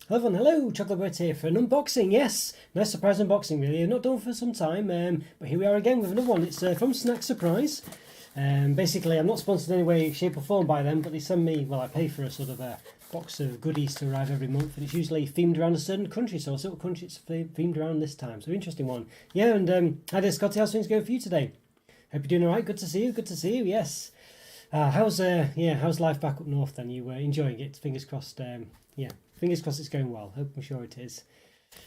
Hello everyone, hello, Chocolo here for an unboxing, yes, nice surprise unboxing really, I've not done for some time, but here we are again with another one. It's from Snack Surprise. Basically I'm not sponsored in any way, shape or form by them, but they send me, well I pay for a sort of a box of goodies to arrive every month, and it's usually themed around a certain country, so I'll see what country it's themed around this time, so interesting one. Yeah, and hi there Scotty, how's things going for you today? Hope you're doing alright, good to see you, yes. How's life back up north then? You enjoying it? Fingers crossed. Yeah, fingers crossed it's going well. I'm sure it is.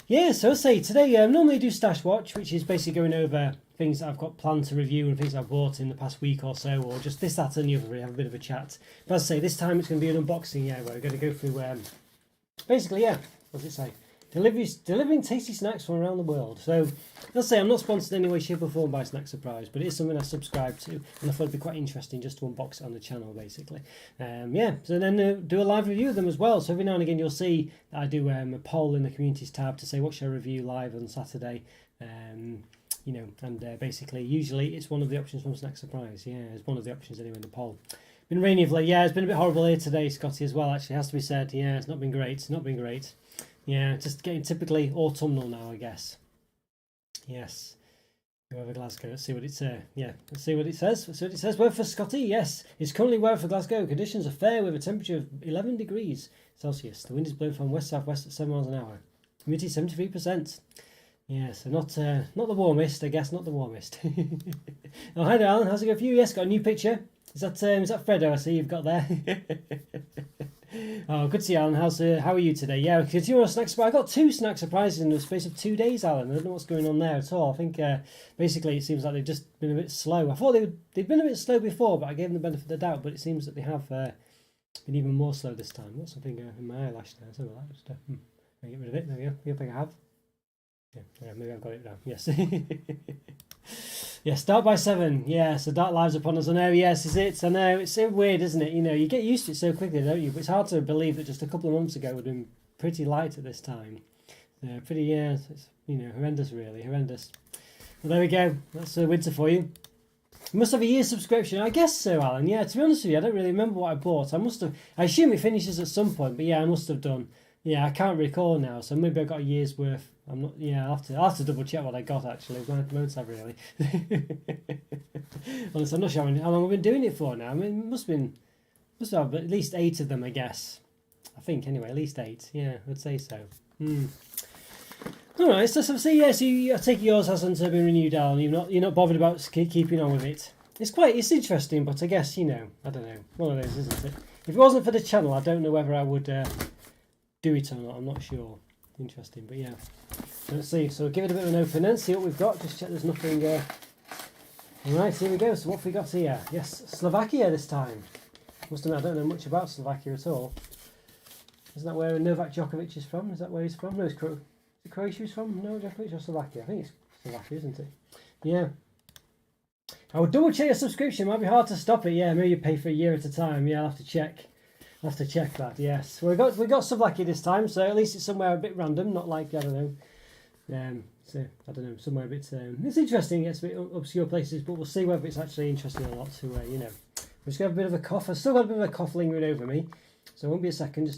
Yeah, so I'll say today normally I do Stash Watch, which is basically going over things that I've got planned to review and things I've bought in the past week or so, or just this, that, and the other. Really have a bit of a chat. But as I say, this time it's going to be an unboxing. Yeah, where we're going to go through basically, yeah. What does it say? Delivering tasty snacks from around the world. So, let's say I'm not sponsored in any way, shape or form by Snack Surprise, but it is something I subscribe to, and I thought it'd be quite interesting just to unbox it on the channel, basically. Yeah, so then do a live review of them as well. So every now and again you'll see that I do a poll in the communities tab to say what should I review live on Saturday. You know, and basically usually it's one of the options from Snack Surprise. Yeah, it's one of the options anyway in the poll. Been rainy of late. Yeah, it's been a bit horrible here today, Scotty, as well. Actually, has to be said. Yeah, it's not been great. It's not been great. Yeah, just getting typically autumnal now, I guess. Yes. Go over Glasgow. Let's see what it says. Yeah, let's see what it says. Let's see what it says. Weather for Scotty. Yes, it's currently weather for Glasgow. Conditions are fair with a temperature of 11 degrees Celsius. The wind is blowing from west-southwest at 7 miles an hour. Humidity 73%. Yeah, so not the warmest, I guess. Not the warmest. Oh, hi there, Alan. How's it going for you? Yes, got a new picture. Is that Fredo? I see you've got there. Oh, good to see you, Alan. How are you today? Yeah, continue on Snack Surprise. I got 2 snack surprises in the space of 2 days, Alan. I don't know what's going on there at all. I think basically it seems like they've just been a bit slow. I thought they'd been a bit slow before, but I gave them the benefit of the doubt. But it seems that they have been even more slow this time. Got something in my eyelash now. So that just get rid of it. There we go. I think I have. Yeah, maybe I've got it now. Yes. Yeah, start by 7. Yeah, so dark lives upon us. I know, yes, is it? I know, it's so weird, isn't it? You know, you get used to it so quickly, don't you? But it's hard to believe that just a couple of months ago it would have been pretty light at this time. Yeah, it's, horrendous, really, horrendous. Well, there we go. That's winter for you. You must have a year's subscription. I guess so, Alan. Yeah, to be honest with you, I don't really remember what I bought. I assume it finishes at some point, but yeah, I must have done. Yeah, I can't recall now, so maybe I got a year's worth. I'm not. Yeah, I'll have to double check what I got actually. I won't have really. Honestly, I'm not sure how long I've been doing it for now. I mean, it must have at least 8 of them, I guess. I think anyway, at least 8. Yeah, I'd say so. All right, so see, yeah, so I take yours hasn't been renewed, Alan. You're not bothered about keeping on with it. It's interesting, but I guess I don't know. One of those, isn't it? If it wasn't for the channel, I don't know whether I would do it or not. I'm not sure. Interesting, but yeah. Let's see. So give it a bit of an open then. See what we've got. Just check there's nothing. Right, here we go. So what have we got here? Yes, Slovakia this time. Must admit, I don't know much about Slovakia at all. Isn't that where Novak Djokovic is from? Is that where he's from? No, is it Croatia he's from? No, Djokovic or Slovakia? I think it's Slovakia, isn't it? Yeah. I would double check your subscription. It might be hard to stop it. Yeah, maybe you pay for a year at a time. Yeah, I'll have to check. I'll have to check that. Yes, we got Slovakia this time, so at least it's somewhere a bit random, not like I don't know. So I don't know, somewhere a bit. It's interesting. It's a bit obscure places, but we'll see whether it's actually interesting or not. To I'm just gonna have a bit of a cough. I've still got a bit of a cough lingering over me, so it won't be a second.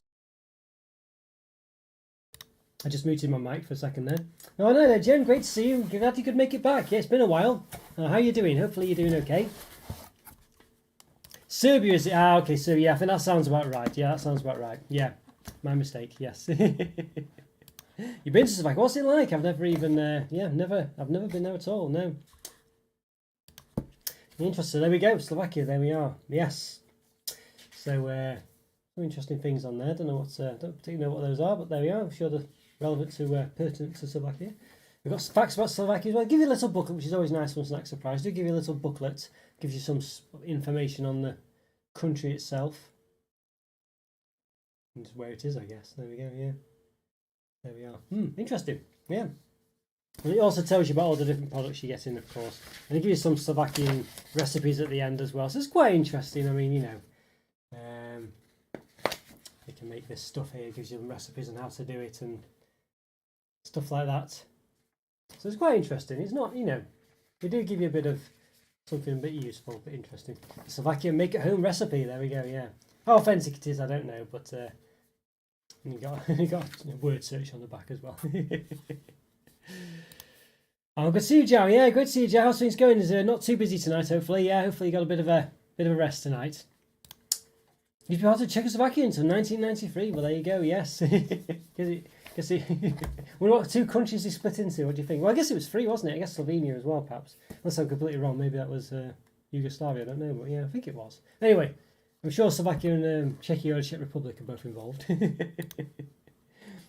I just muted my mic for a second there. Oh no, there, Jen. Great to see you. Glad you could make it back. Yeah, it's been a while. How are you doing? Hopefully you're doing okay. Serbia is it? Ah, okay. So yeah, I think that sounds about right. Yeah, that sounds about right. Yeah, my mistake. Yes. You've been to Slovakia. What's it like? I've never even. I've never been there at all. No. Interesting. There we go. Slovakia. There we are. Yes. So some interesting things on there. Don't particularly know what those are, but there we are. I'm sure they're relevant to pertinent to Slovakia. We've got facts about Slovakia as well. Give you a little booklet, which is always nice from Snack Surprise. Do give you a little booklet. Gives you some information on the country itself. And just where it is, I guess. There we go, yeah. There we are. Interesting. Yeah. And it also tells you about all the different products you get in, of course. And it gives you some Slovakian recipes at the end as well. So it's quite interesting. I mean, you can make this stuff here. It gives you recipes on how to do it and stuff like that. So it's quite interesting. It's not, they do give you a bit of something a bit useful, but interesting. Slovakian make-at-home recipe. There we go, yeah. How authentic it is, I don't know, but And you got a word search on the back as well. Oh, good to see you, Joe. Yeah, good to see you, Joe. How's things going? Is not too busy tonight, hopefully. Yeah, hopefully you got a bit of a rest tonight. You've been part of Czechoslovakia until 1993. Well, there you go. Yes. Well, what two countries they split into? What do you think? Well, I guess it was three, wasn't it? I guess Slovenia as well, perhaps. Unless I'm completely wrong. Maybe that was Yugoslavia. I don't know, but yeah, I think it was. Anyway, I'm sure Slovakia and Czechia or the Czech Republic are both involved.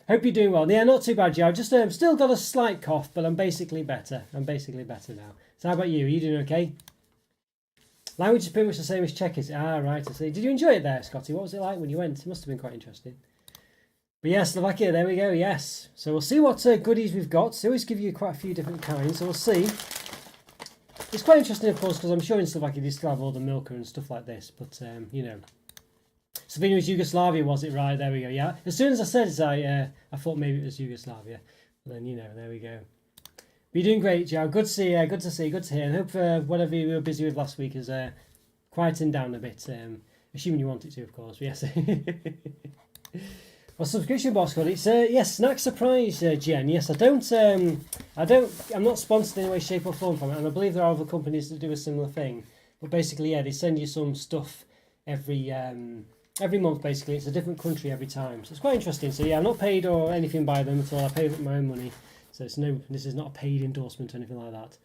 Hope you're doing well. Yeah, not too bad, Joe. Just still got a slight cough, but I'm basically better. I'm basically better now. So how about you? Are you doing okay? Language is pretty much the same as Czech, is it? Ah, right, I see. Did you enjoy it there, Scotty? What was it like when you went? It must have been quite interesting. But yeah, Slovakia, there we go, yes. So we'll see what goodies we've got. So they always give you quite a few different kinds, so we'll see. It's quite interesting, of course, because I'm sure in Slovakia they still have all the milker and stuff like this, but, you know. Slovenia was Yugoslavia, was it? Right, there we go. Yeah. As soon as I said it, I thought maybe it was Yugoslavia. But then, you know, there we go. But you're doing great, Joe. Good to see you. Good to see you. Good to hear. And hope whatever you were busy with last week has quietened down a bit. Assuming you want it to, of course. But yes. Well, subscription box code. It's yes, snack surprise, Jen. Yes, I'm not sponsored in any way, shape, or form from it, and I believe there are other companies that do a similar thing. But basically, yeah, they send you some stuff every month. Basically, it's a different country every time, so it's quite interesting. So yeah, I'm not paid or anything by them at all. I pay with my own money, so this is not a paid endorsement or anything like that.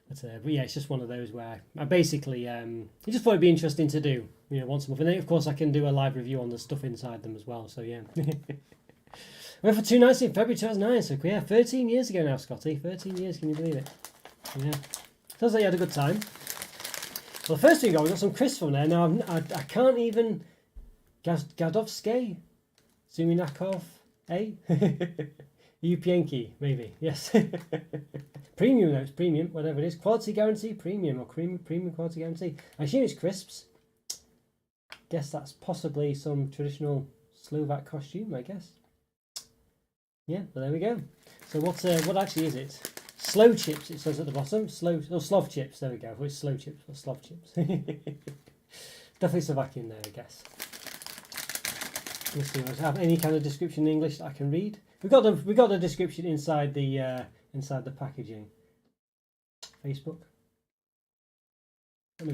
But yeah, it's just one of those where I basically I just thought it'd be interesting to do, you know, once a month. And then of course I can do a live review on the stuff inside them as well. So yeah. Went for 2 nights in February 2009. So yeah, 13 years ago now, Scotty. 13 years, can you believe it? Yeah. Sounds like you had a good time. Well, the first thing we got some crisps from there. Now I can't even Gadovske, Zuminakov, eh? Upienki, maybe, yes. Premium notes, premium, whatever it is. Quality guarantee, premium, or premium quality guarantee. I assume it's crisps. Guess that's possibly some traditional Slovak costume, I guess. Yeah, well, there we go. So what actually is it? Slow chips, it says at the bottom. Slov chips, there we go. It's slow chips or Slov chips. Definitely Slovakian there, I guess. Let's see, does it have any kind of description in English that I can read? We got the description inside the packaging. Facebook.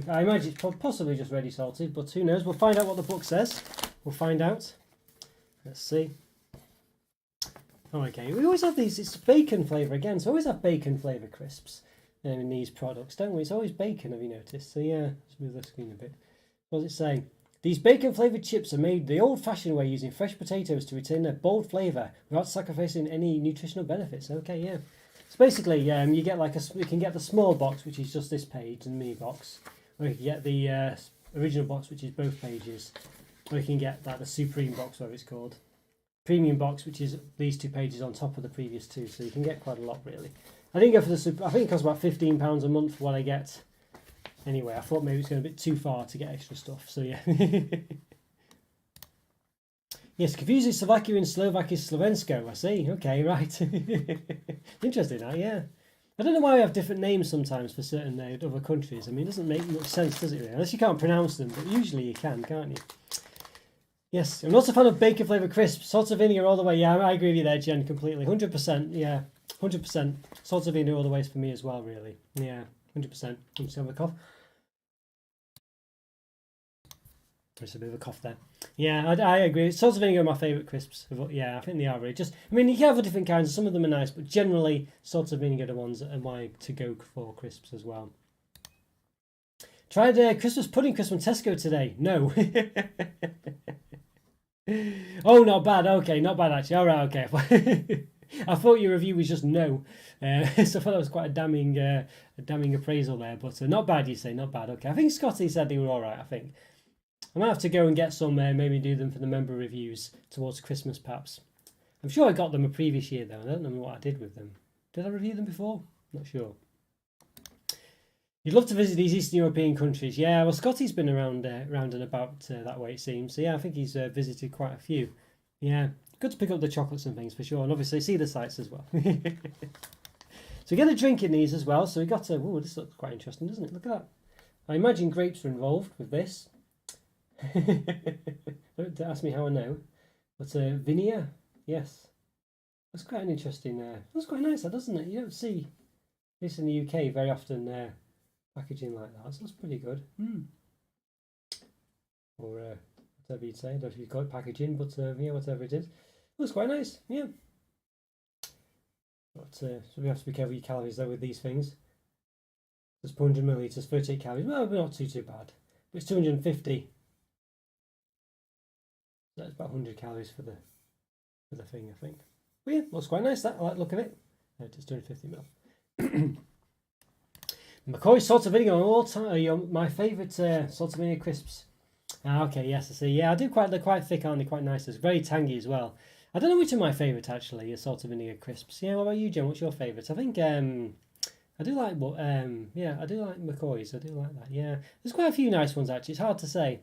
I imagine it's possibly just ready salted, but who knows? We'll find out what the book says. We'll find out. Let's see. Oh, okay. We always have these. It's bacon flavour again. So we always have bacon flavour crisps in these products, don't we? It's always bacon. Have you noticed? So yeah, let's move the screen a bit. What does it say? These bacon-flavoured chips are made the old-fashioned way, using fresh potatoes to retain their bold flavour without sacrificing any nutritional benefits. Okay, yeah. So basically, you get you can get the small box, which is just this page, and the mini box, or you can get the original box, which is both pages, or you can get the Supreme box, whatever it's called, Premium box, which is these 2 pages on top of the previous 2. So you can get quite a lot, really. I didn't go for the. I think it costs about £15 a month for what I get. Anyway, I thought maybe it's going a bit too far to get extra stuff, so yeah. Yes, confusing Slovakia and Slovak is Slovensko, I see. Okay, right. Interesting, that, yeah. I don't know why we have different names sometimes for certain other countries. I mean, it doesn't make much sense, does it really? Unless you can't pronounce them, but usually you can, can't you? Yes, I'm not a fan of bacon flavoured crisps. Salt of vinegar all the way. Yeah, I agree with you there, Jen, completely. 100%, yeah. 100%. Salt of vinegar all the way for me as well, really. Yeah. 100%. I'm just have a cough. There's a bit of a cough there. Yeah, I agree. Salt of vinegar are my favourite crisps. Yeah, I think they are really. I mean, you can have different kinds. Some of them are nice, but generally, salt of vinegar are the ones that are my to-go for crisps as well. Tried Christmas pudding crisp from Tesco today. No. Oh, not bad. Okay, not bad actually. All right, okay. I thought your review was just no, so I thought that was quite a damning appraisal there. But not bad, you say, not bad. Okay, I think Scotty said they were all right. I think I might have to go and get some, maybe do them for the member reviews towards Christmas, perhaps. I'm sure I got them a previous year though. I don't know what I did with them. Did I review them before? Not sure. You'd love to visit these Eastern European countries. Yeah, well, Scotty's been around and about that way, it seems. So yeah, I think he's visited quite a few. Yeah. Good to pick up the chocolates and things for sure, and obviously see the sights as well. So we get a drink in these as well. So we got a. Oh, this looks quite interesting, doesn't it? Look at that. I imagine grapes are involved with this. Don't ask me how I know. What's a veneer? Yes. That's quite an interesting. That's quite nice, that, doesn't it? You don't see this in the UK very often. Packaging like that, so that's pretty good. Or whatever you'd say. I don't know if you call it packaging, but yeah, whatever it is. Looks quite nice. Yeah. But so we have to be careful with your calories though with these things. There's 400 milliliters, 38 calories. Well, not too bad. But it's 250. That's about 100 calories for the thing, I think. But yeah, looks quite nice. That I like the look of it. It's 250ml. McCoy's salt of vinegar all time. My favourite salt of vinegar crisps. Okay, yes, I see. Yeah, I do quite. They're quite thick, aren't they? Quite nice. It's very tangy as well. I don't know which are my favourite actually. Salt of vinegar crisps. Yeah, what about you, Jen? What's your favourite? I think I do like yeah, I do like McCoy's. I do like that. Yeah, there's quite a few nice ones actually. It's hard to say.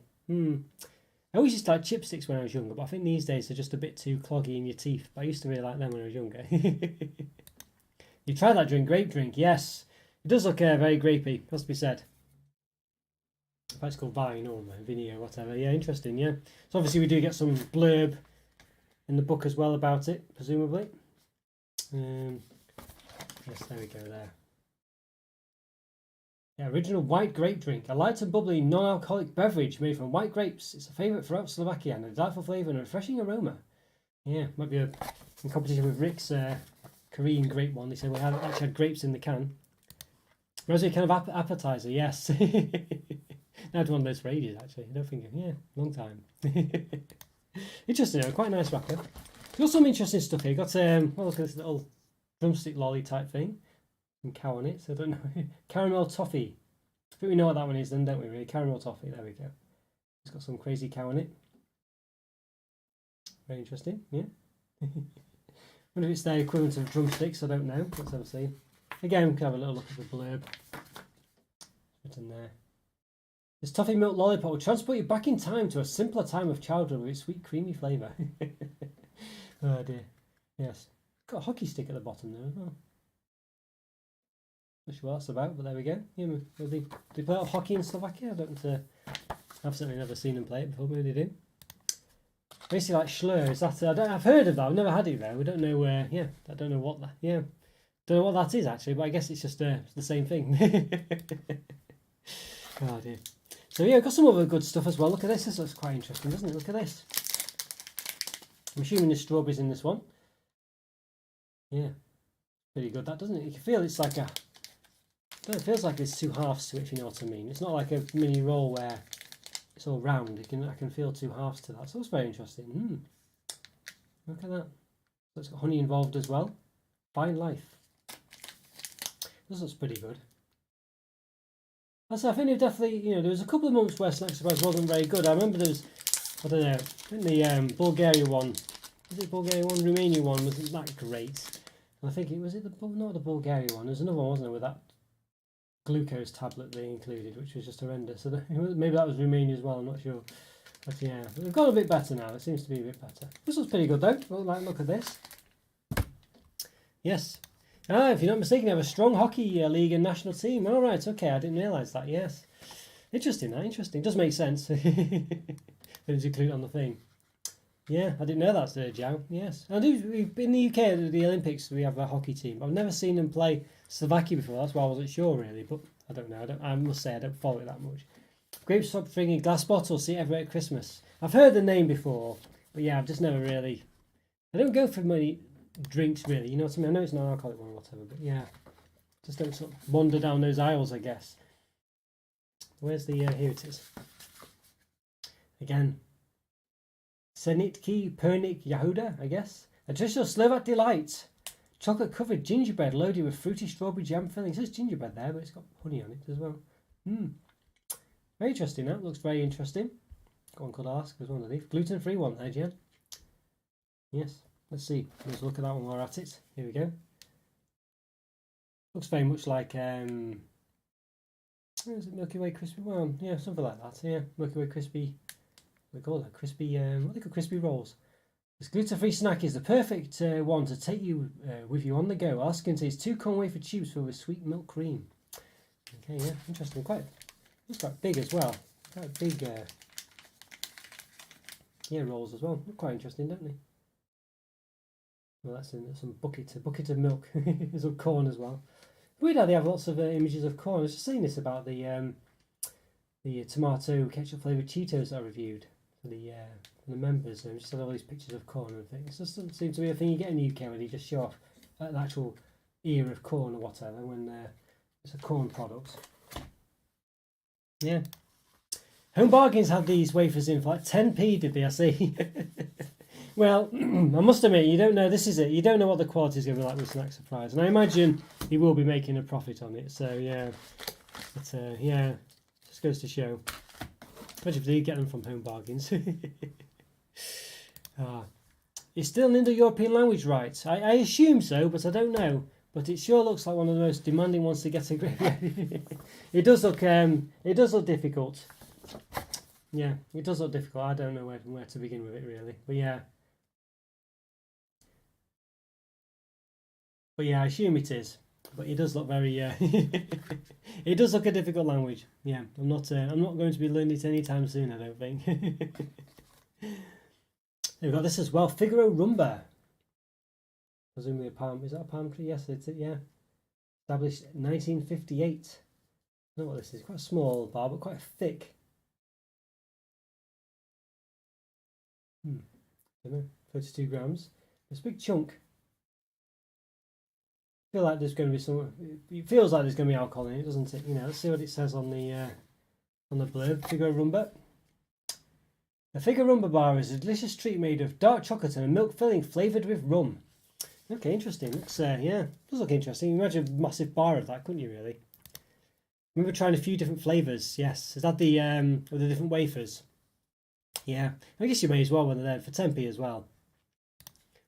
I always used to like chipsticks when I was younger, but I think these days they're just a bit too cloggy in your teeth. But I used to really like them when I was younger. You tried that grape drink? Yes. It does look very grapey, must be said. If it's called Vine or Vinny or whatever. Yeah, interesting, yeah. So obviously we do get some blurb in the book as well about it, presumably. Yes, there we go there. Yeah, original white grape drink. A light and bubbly non-alcoholic beverage made from white grapes. It's a favourite throughout Slovakia and a delightful flavour and a refreshing aroma. Yeah, might be in competition with Rick's Korean grape one. They said we actually had grapes in the can. Reminds me kind of appetizer, yes. I had one of those for ages actually. I don't think, yeah, long time. Interesting, quite a nice wrapper. We've got some interesting stuff here. Got well, look at this little drumstick lolly type thing. Some cow on it, so I don't know. Caramel toffee. I think we know what that one is then, don't we really? Caramel toffee, there we go. It's got some crazy cow on it. Very interesting, yeah. Wonder if it's their equivalent of drumsticks, I don't know. Let's have a see. Again, we can have a little look at the blurb. Written there. This toffee milk lollipop will transport you back in time to a simpler time of childhood with its sweet, creamy flavour. Oh dear. Yes. Got a hockey stick at the bottom there as well. Not sure what that's about, but there we go. Yeah, they play a lot of hockey in Slovakia. I don't. I've certainly never seen them play it before. Maybe they do. Basically, like Schlur. Is that? I've heard of that. I've never had it there. We don't know where. Yeah, I don't know what that. Yeah, don't know what that is actually. But I guess it's just the same thing. Oh dear. So yeah, I've got some other good stuff as well. Look at this. This looks quite interesting, doesn't it? Look at this. I'm assuming there's strawberries in this one. Yeah, pretty good. That doesn't it? You can feel it's like a. It feels like there's two halves to it, if you know what I mean. It's not like a mini roll where it's all round. I can feel two halves to that. So it's very interesting. Look at that. So it's got honey involved as well. Fine life. This looks pretty good. I think they've definitely, there was a couple of months where Snack Surprise wasn't very good. I remember there was, I don't know, I think the Bulgaria one, was it Bulgaria one? Romania one wasn't that great. And I think not the Bulgaria one. There's another one, wasn't there, with that glucose tablet they included, which was just horrendous. So maybe that was Romania as well, I'm not sure. But yeah, they've got a bit better now. It seems to be a bit better. This looks pretty good though. Look at this. Yes. If you're not mistaken, you have a strong hockey league and national team. All right, okay, I didn't realise that. Yes, interesting. Interesting. Does make sense. They include it on the thing. Yeah, I didn't know that's Joe. Yes, in the UK at the Olympics we have a hockey team. I've never seen them play Slovakia before. That's why I wasn't sure really. But I don't know. I must say I don't follow it that much. Grape soft drink in glass bottles. See it everywhere at Christmas. I've heard the name before, but yeah, I've just never really. I don't go for many drinks really, you know what I mean? I know it's not an alcoholic one or whatever, but yeah, just don't sort of wander down those aisles, I guess. Where's the here it is again. Senitki Pernik Yahuda, I guess. A traditional Slovak delight, chocolate covered gingerbread loaded with fruity strawberry jam filling. It says gingerbread there, but it's got honey on it as well. Very interesting. That looks very interesting. Got one called Ask as one of these. Gluten free one there, Jen. Yes. Let's see. Let's look at that one while we're at it. Here we go. Looks very much like is it Milky Way crispy? Well, yeah, something like that. Yeah, Milky Way crispy. What do they call that? Crispy. What do they call crispy rolls? This gluten-free snack is the perfect one to take you with you on the go. Ours contains 2 corn wafer tubes filled with sweet milk cream. Okay, yeah, interesting. Looks quite big as well. Quite big. rolls as well. Quite interesting, don't they? Well, that's in some a bucket of milk, some corn as well. Weird how they have lots of images of corn. I was just saying this about the tomato ketchup flavoured Cheetos that I reviewed for the members. And just had all these pictures of corn and things. It doesn't seem to be a thing you get in the UK when you just show off the actual ear of corn or whatever when it's a corn product. Yeah. Home Bargains had these wafers in for like 10p, did they? I see. Well, I must admit, you don't know, this is it, you don't know what the quality is going to be like with Snack Surprise. And I imagine he will be making a profit on it, so yeah. But yeah, just goes to show. Imagine if they get them from Home Bargains. It's still an Indo-European language, right? I assume so, but I don't know. But it sure looks like one of the most demanding ones to get a grip. It does look difficult. Yeah, it does look difficult. I don't know where to begin with it really. But yeah. I assume it is. But it does look very it does look a difficult language. Yeah, I'm not going to be learning it anytime soon, I don't think. We've got this as well, Figaro Rumba. Presumably a palm. Is that a palm tree? Yes, it's it. Yeah. Established 1958. I don't know what this is. Quite a small bar, but quite thick. 32 grams. It's a big chunk. I feel like there's going to be some. It feels like there's going to be alcohol in it, doesn't it? Let's see what it says on the blurb. Figaro Rumba. The Figaro Rumba bar is a delicious treat made of dark chocolate and a milk filling flavoured with rum. Okay, interesting. Looks does look interesting. Imagine a massive bar of that, couldn't you? Really? I remember trying a few different flavours. Yes, is that the with the different wafers? Yeah, I guess you may as well when they're there for 10p as well.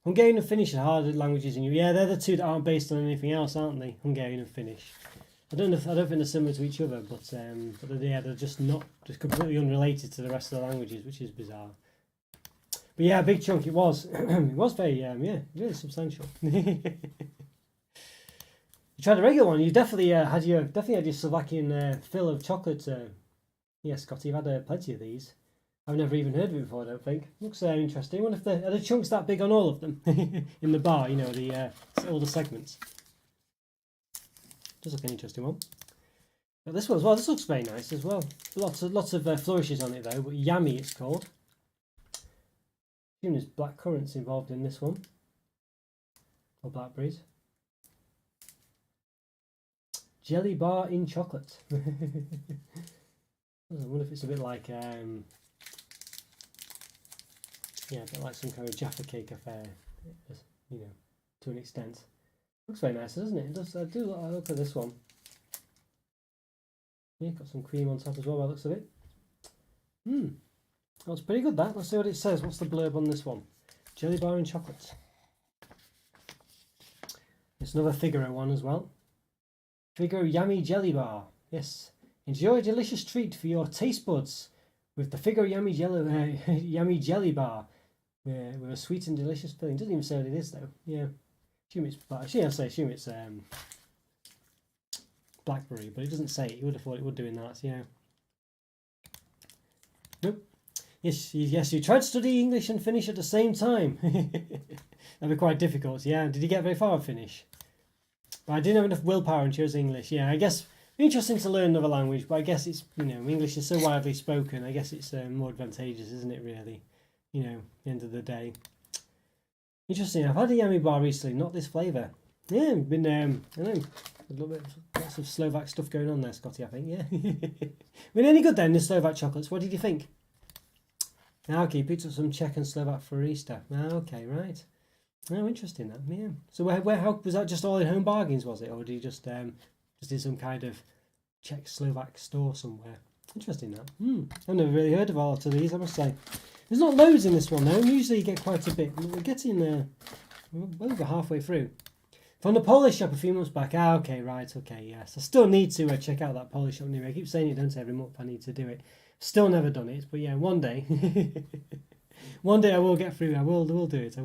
Hungarian and Finnish are harder languages in you. Yeah, they're the two that aren't based on anything else, aren't they? Hungarian and Finnish. I don't think they're similar to each other, but they're just completely unrelated to the rest of the languages, which is bizarre. But yeah, a big chunk it was. It was very really substantial. You tried a regular one. You definitely had your Slovakian fill of chocolate. Yeah, Scotty, you've had plenty of these. I've never even heard of it before, I don't think. Looks interesting. I wonder if are the chunks that big on all of them in the bar? All the segments. Does look an interesting one. But this one as well. This looks very nice as well. Lots of flourishes on it though. But Yummy, it's called. I assume there's black currants involved in this one, or blackberries. Jelly bar in chocolate. I wonder if it's a bit like a bit like some kind of Jaffa cake affair, to an extent. Looks very nice, doesn't it? It does. I look at this one. Yeah, got some cream on top as well by the looks of it. That's pretty good, that. Let's see what it says. What's the blurb on this one? Jelly bar and chocolate. It's another Figaro one as well. Figaro Yummy Jelly Bar. Yes. Enjoy a delicious treat for your taste buds with the Figaro Yummy Jelly Bar with a sweet and delicious filling. It doesn't even say what it is though. Yeah. Assume it's blackberry, but it doesn't say it. You would have thought it would do in that, yeah. Nope. Yes, you tried to study English and Finnish at the same time. That'd be quite difficult, yeah. Did you get very far with Finnish? But I didn't have enough willpower and chose English, yeah. I guess interesting to learn another language, but I guess it's, English is so widely spoken, I guess it's more advantageous, isn't it, really? At the end of the day. Interesting, I've had a yummy bar recently, not this flavour. Yeah, been, I know, a little bit, lots of Slovak stuff going on there, Scotty, I think, yeah. Been any good then, the Slovak chocolates? What did you think? Okay, you picked up some Czech and Slovak for Easter. Okay, right. Oh, interesting that, yeah. So how was that just all in Home Bargains, was it? Or did you just in some kind of Czech Slovak store somewhere? Interesting that. I've never really heard of all of these, I must say. There's not loads in this one though. Usually you get quite a bit. We're getting over halfway through. From the Polish shop a few months back. Okay, right, okay, yes. I still need to check out that Polish shop anyway. I keep saying it, don't I, every month I need to do it. Still never done it, but yeah, one day. One day I will get through. I will do it.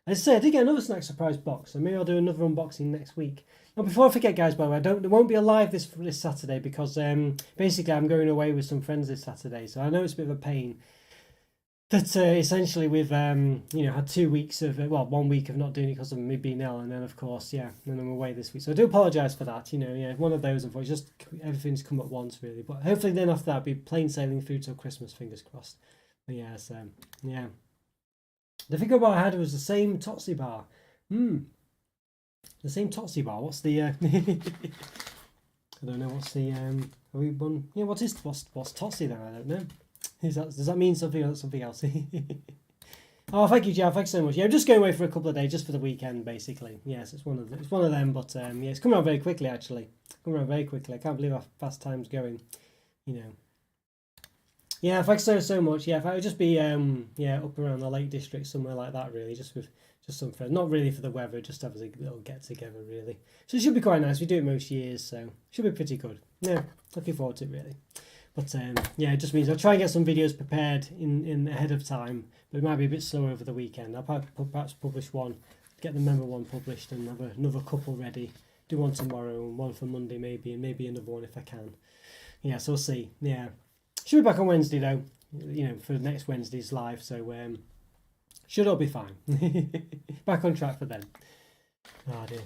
As I say, I did get another Snack Surprise box, so maybe I'll do another unboxing next week. Now, before I forget, guys, by the way, there won't be a live this Saturday because basically I'm going away with some friends this Saturday, so I know it's a bit of a pain. That essentially we've had 2 weeks of 1 week of not doing it because of me being ill, and then of course and then I'm away this week, so I do apologise for that. One of those, unfortunately, just everything's come at once really, but hopefully then after that I'll be plain sailing through till Christmas, fingers crossed. But the Figaro bar I had was the same Totsi bar. The same Totsi bar. What's the I don't know, what's the are we one what's Totsi then? I don't know. Does that mean something or something else? Oh, thank you, Jeff. Thanks so much. I'm just going away for a couple of days, just for the weekend, basically. Yes, it's one of them. But it's coming around very quickly, actually. I can't believe how fast time's going. Yeah, thanks so much. Yeah, if I would just be up around the Lake District, somewhere like that, really, just with some friends. Not really for the weather, just have a little get together, really. So it should be quite nice. We do it most years, so it should be pretty good. Yeah, looking forward to it, really. But it just means I'll try and get some videos prepared in ahead of time, but it might be a bit slower over the weekend. I'll perhaps publish one, get the member one published, and have another couple ready. Do one tomorrow and one for Monday maybe, and maybe another one if I can. Yeah, so we'll see. Yeah, should be back on Wednesday though. For next Wednesday's live, so should all be fine. Back on track for then. Oh dear.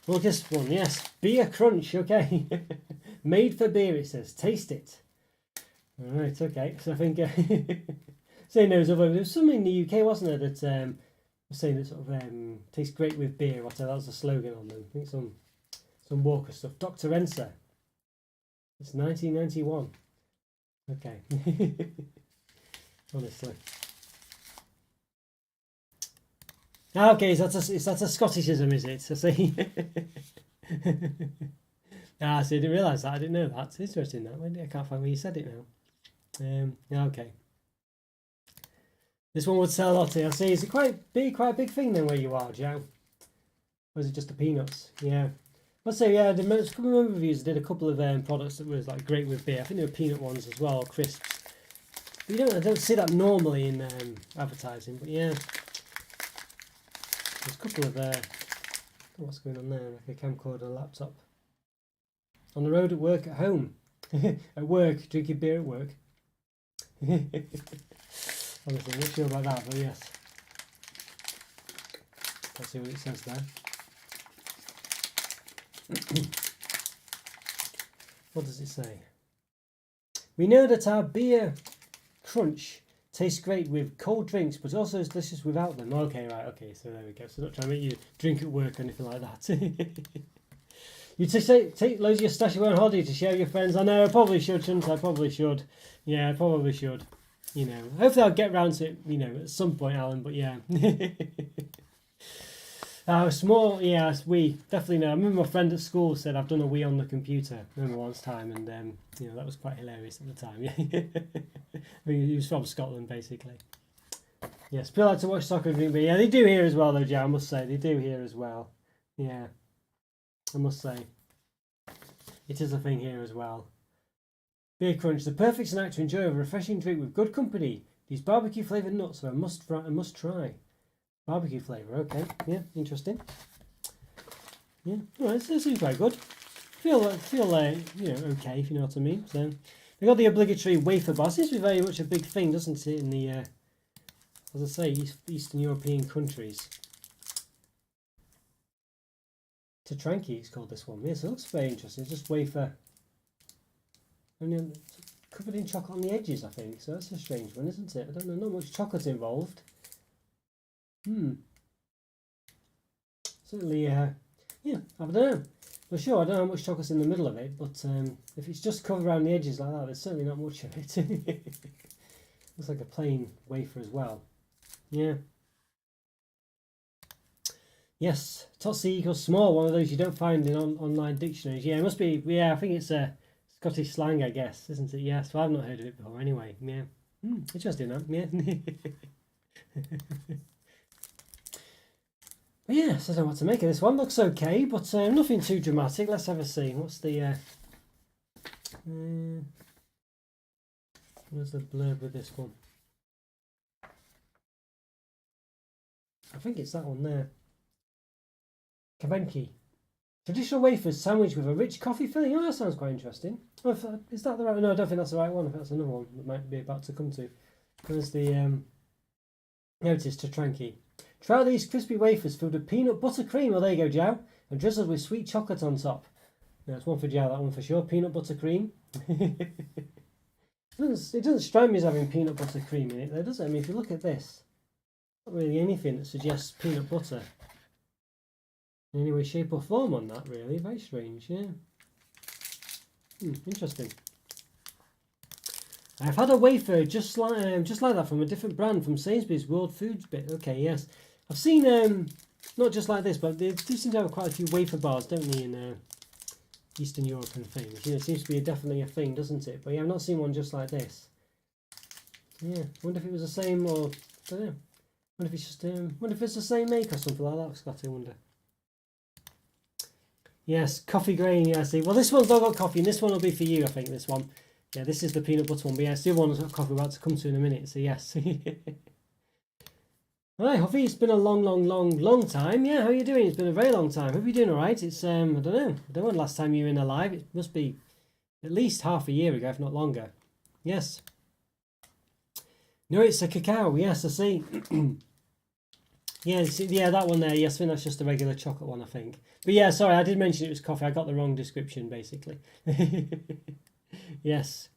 Look, this one, yes, beer crunch. Okay. Made for beer, it says. Taste it. Alright, okay. So I think saying those other, there was something in the UK, wasn't there, that was saying that sort of tastes great with beer, whatever. That was the slogan on them. I think some Walker stuff. Dr. Enser. It's 1991. Okay. Honestly. Okay, so that's a Scottishism, is it? I see. I didn't realise that. I didn't know that. It's interesting that. I can't find where you said it now. Okay. This one would sell a lot here. I see. Is it quite a big thing then where you are, Joe? Or is it just the peanuts? Yeah. Let's say, the most couple of reviews did a couple of products that was like great with beer. I think there were peanut ones as well, crisps. But I don't see that normally in advertising, but yeah. There's a couple of what's going on there? Like a camcorder, a laptop. On the road, at work, at home. At work, drinking beer at work. Honestly, I'm not sure about that, but yes. Let's see what it says there. What does it say? We know that our beer crunch tastes great with cold drinks, but also is delicious without them. Okay, right, okay, so there we go. So not trying to make you drink at work or anything like that. You take loads of your stash away on holiday to share with your friends. I know, I probably should, shouldn't I? Probably should. Yeah, I probably should. Hopefully I'll get round to it, at some point, Alan, but yeah. Small, yeah, we definitely know. I remember my friend at school said I've done a wee on the computer. I remember once time, and that was quite hilarious at the time. Yeah, he was from Scotland, basically. Yes, people like to watch soccer and drink beer. Yeah, they do here as well, though, Joe. I must say they do here as well. Yeah, I must say it is a thing here as well. Beer crunch, the perfect snack to enjoy a refreshing drink with good company. These barbecue flavoured nuts are a must try. Barbecue flavour, okay, yeah, interesting. Yeah, well, it seems quite good. Feel okay, if you know what I mean. So they got the obligatory wafer bar. Seems to be very much a big thing, doesn't it, in the as I say, Eastern European countries. Tatranki, it's called, this one. Yes, it looks very interesting. It's just wafer, only covered in chocolate on the edges, I think. So that's a strange one, isn't it? I don't know, not much chocolate involved. Certainly, yeah, I don't know. For sure, I don't know how much chocolate's in the middle of it, but if it's just covered around the edges like that, there's certainly not much of it. Looks like a plain wafer as well. Yeah. Yes, Totsi equals small, one of those you don't find in online dictionaries. Yeah, it must be, I think it's a Scottish slang, I guess, isn't it? Yes, well, I've not heard of it before anyway. Yeah. Interesting, that. Yeah. But yes, I don't know what to make of this one. Looks okay, but nothing too dramatic. Let's have a see. What's the where's the blurb with this one? I think it's that one there. Kavenki. Traditional wafers sandwiched with a rich coffee filling. Oh, that sounds quite interesting. Oh, is that the right one? No, I don't think that's the right one. If that's another one that might be about to come to. There's the notice to Tranky. Try out these crispy wafers filled with peanut butter cream. Oh, there you go, Jow. And drizzled with sweet chocolate on top. That's one for Jow, that one for sure. Peanut butter cream. It doesn't strike me as having peanut butter cream in it, though, does it? I mean, if you look at this, not really anything that suggests peanut butter in any way, shape, or form on that, really. Very strange, yeah. Interesting. I've had a wafer just like that from a different brand from Sainsbury's World Foods bit. Okay, yes. I've seen, not just like this, but they do seem to have quite a few wafer bars, don't they, in Eastern Europe and things. You know, it seems to be definitely a thing, doesn't it? But yeah, I've not seen one just like this. Yeah, I wonder if it was the same, or I don't know. Wonder if it's just wonder if it's the same make or something like that, Scotty. I wonder. Yes, coffee grain. Yeah, see. Well, this one's not got coffee, and this one will be for you, I think. This one. Yeah, this is the peanut butter one. But yeah, it's the other one's got coffee. We're about to come to in a minute. So yes. Hi, Huffy. It's been a long time. Yeah, how are you doing? It's been a very long time. Hope you're doing all right. It's I don't know. I don't know when last time you were in a live. It must be at least half a year ago, if not longer. Yes. No, it's a cacao. Yes, I see. Yeah, that one there. Yes, I think that's just a regular chocolate one, I think. But yeah, sorry, I did mention it was coffee. I got the wrong description, basically. Yes.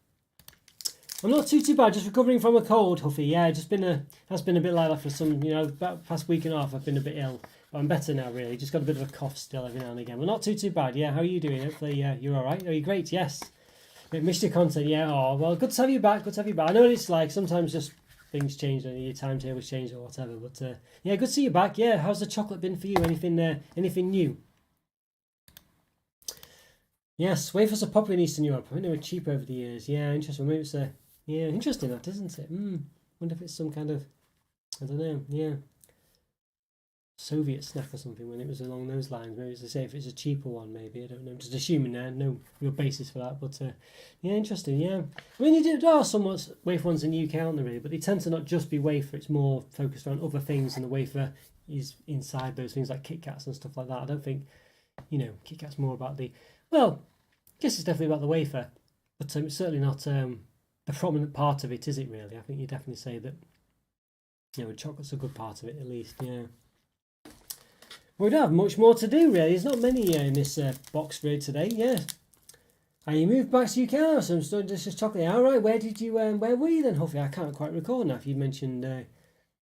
I'm not too bad. Just recovering from a cold, Huffy. Yeah, that's been a bit like that for some, about past week and a half. I've been a bit ill, but I'm better now. Really, just got a bit of a cough still every now and again. But not too bad. Yeah, how are you doing? Hopefully, you're all right. Are you great? Yes. Missed your content. Yeah. Oh well, good to have you back. Good to have you back. I know what it's like. Sometimes just things change and your timetables change or whatever. But yeah, good to see you back. Yeah. How's the chocolate been for you? Anything new? Yes, wafers are popular in Eastern Europe. I think they were cheap over the years. Yeah, interesting. Maybe it's yeah, interesting that, isn't it? Wonder if it's some kind of, I don't know, yeah, Soviet snack or something when it was along those lines. Maybe as I say, if it's a cheaper one, maybe, I don't know. Just assuming there, no real basis for that. But yeah, interesting, yeah. I mean, there are somewhat wafer ones in the UK, aren't there, really? But they tend to not just be wafer, it's more focused on other things, and the wafer is inside those things like Kit Kats and stuff like that. I don't think, Kit Kat's more about well, I guess it's definitely about the wafer, but it's certainly not the prominent part of it, is it really? I think you definitely say that, chocolate's a good part of it, at least, yeah. We don't have much more to do, really. There's not many in this box really today, yeah. And you moved back to UK now, so I'm still just chocolate. All right, where were you then, Huffy? I can't quite recall now if you mentioned,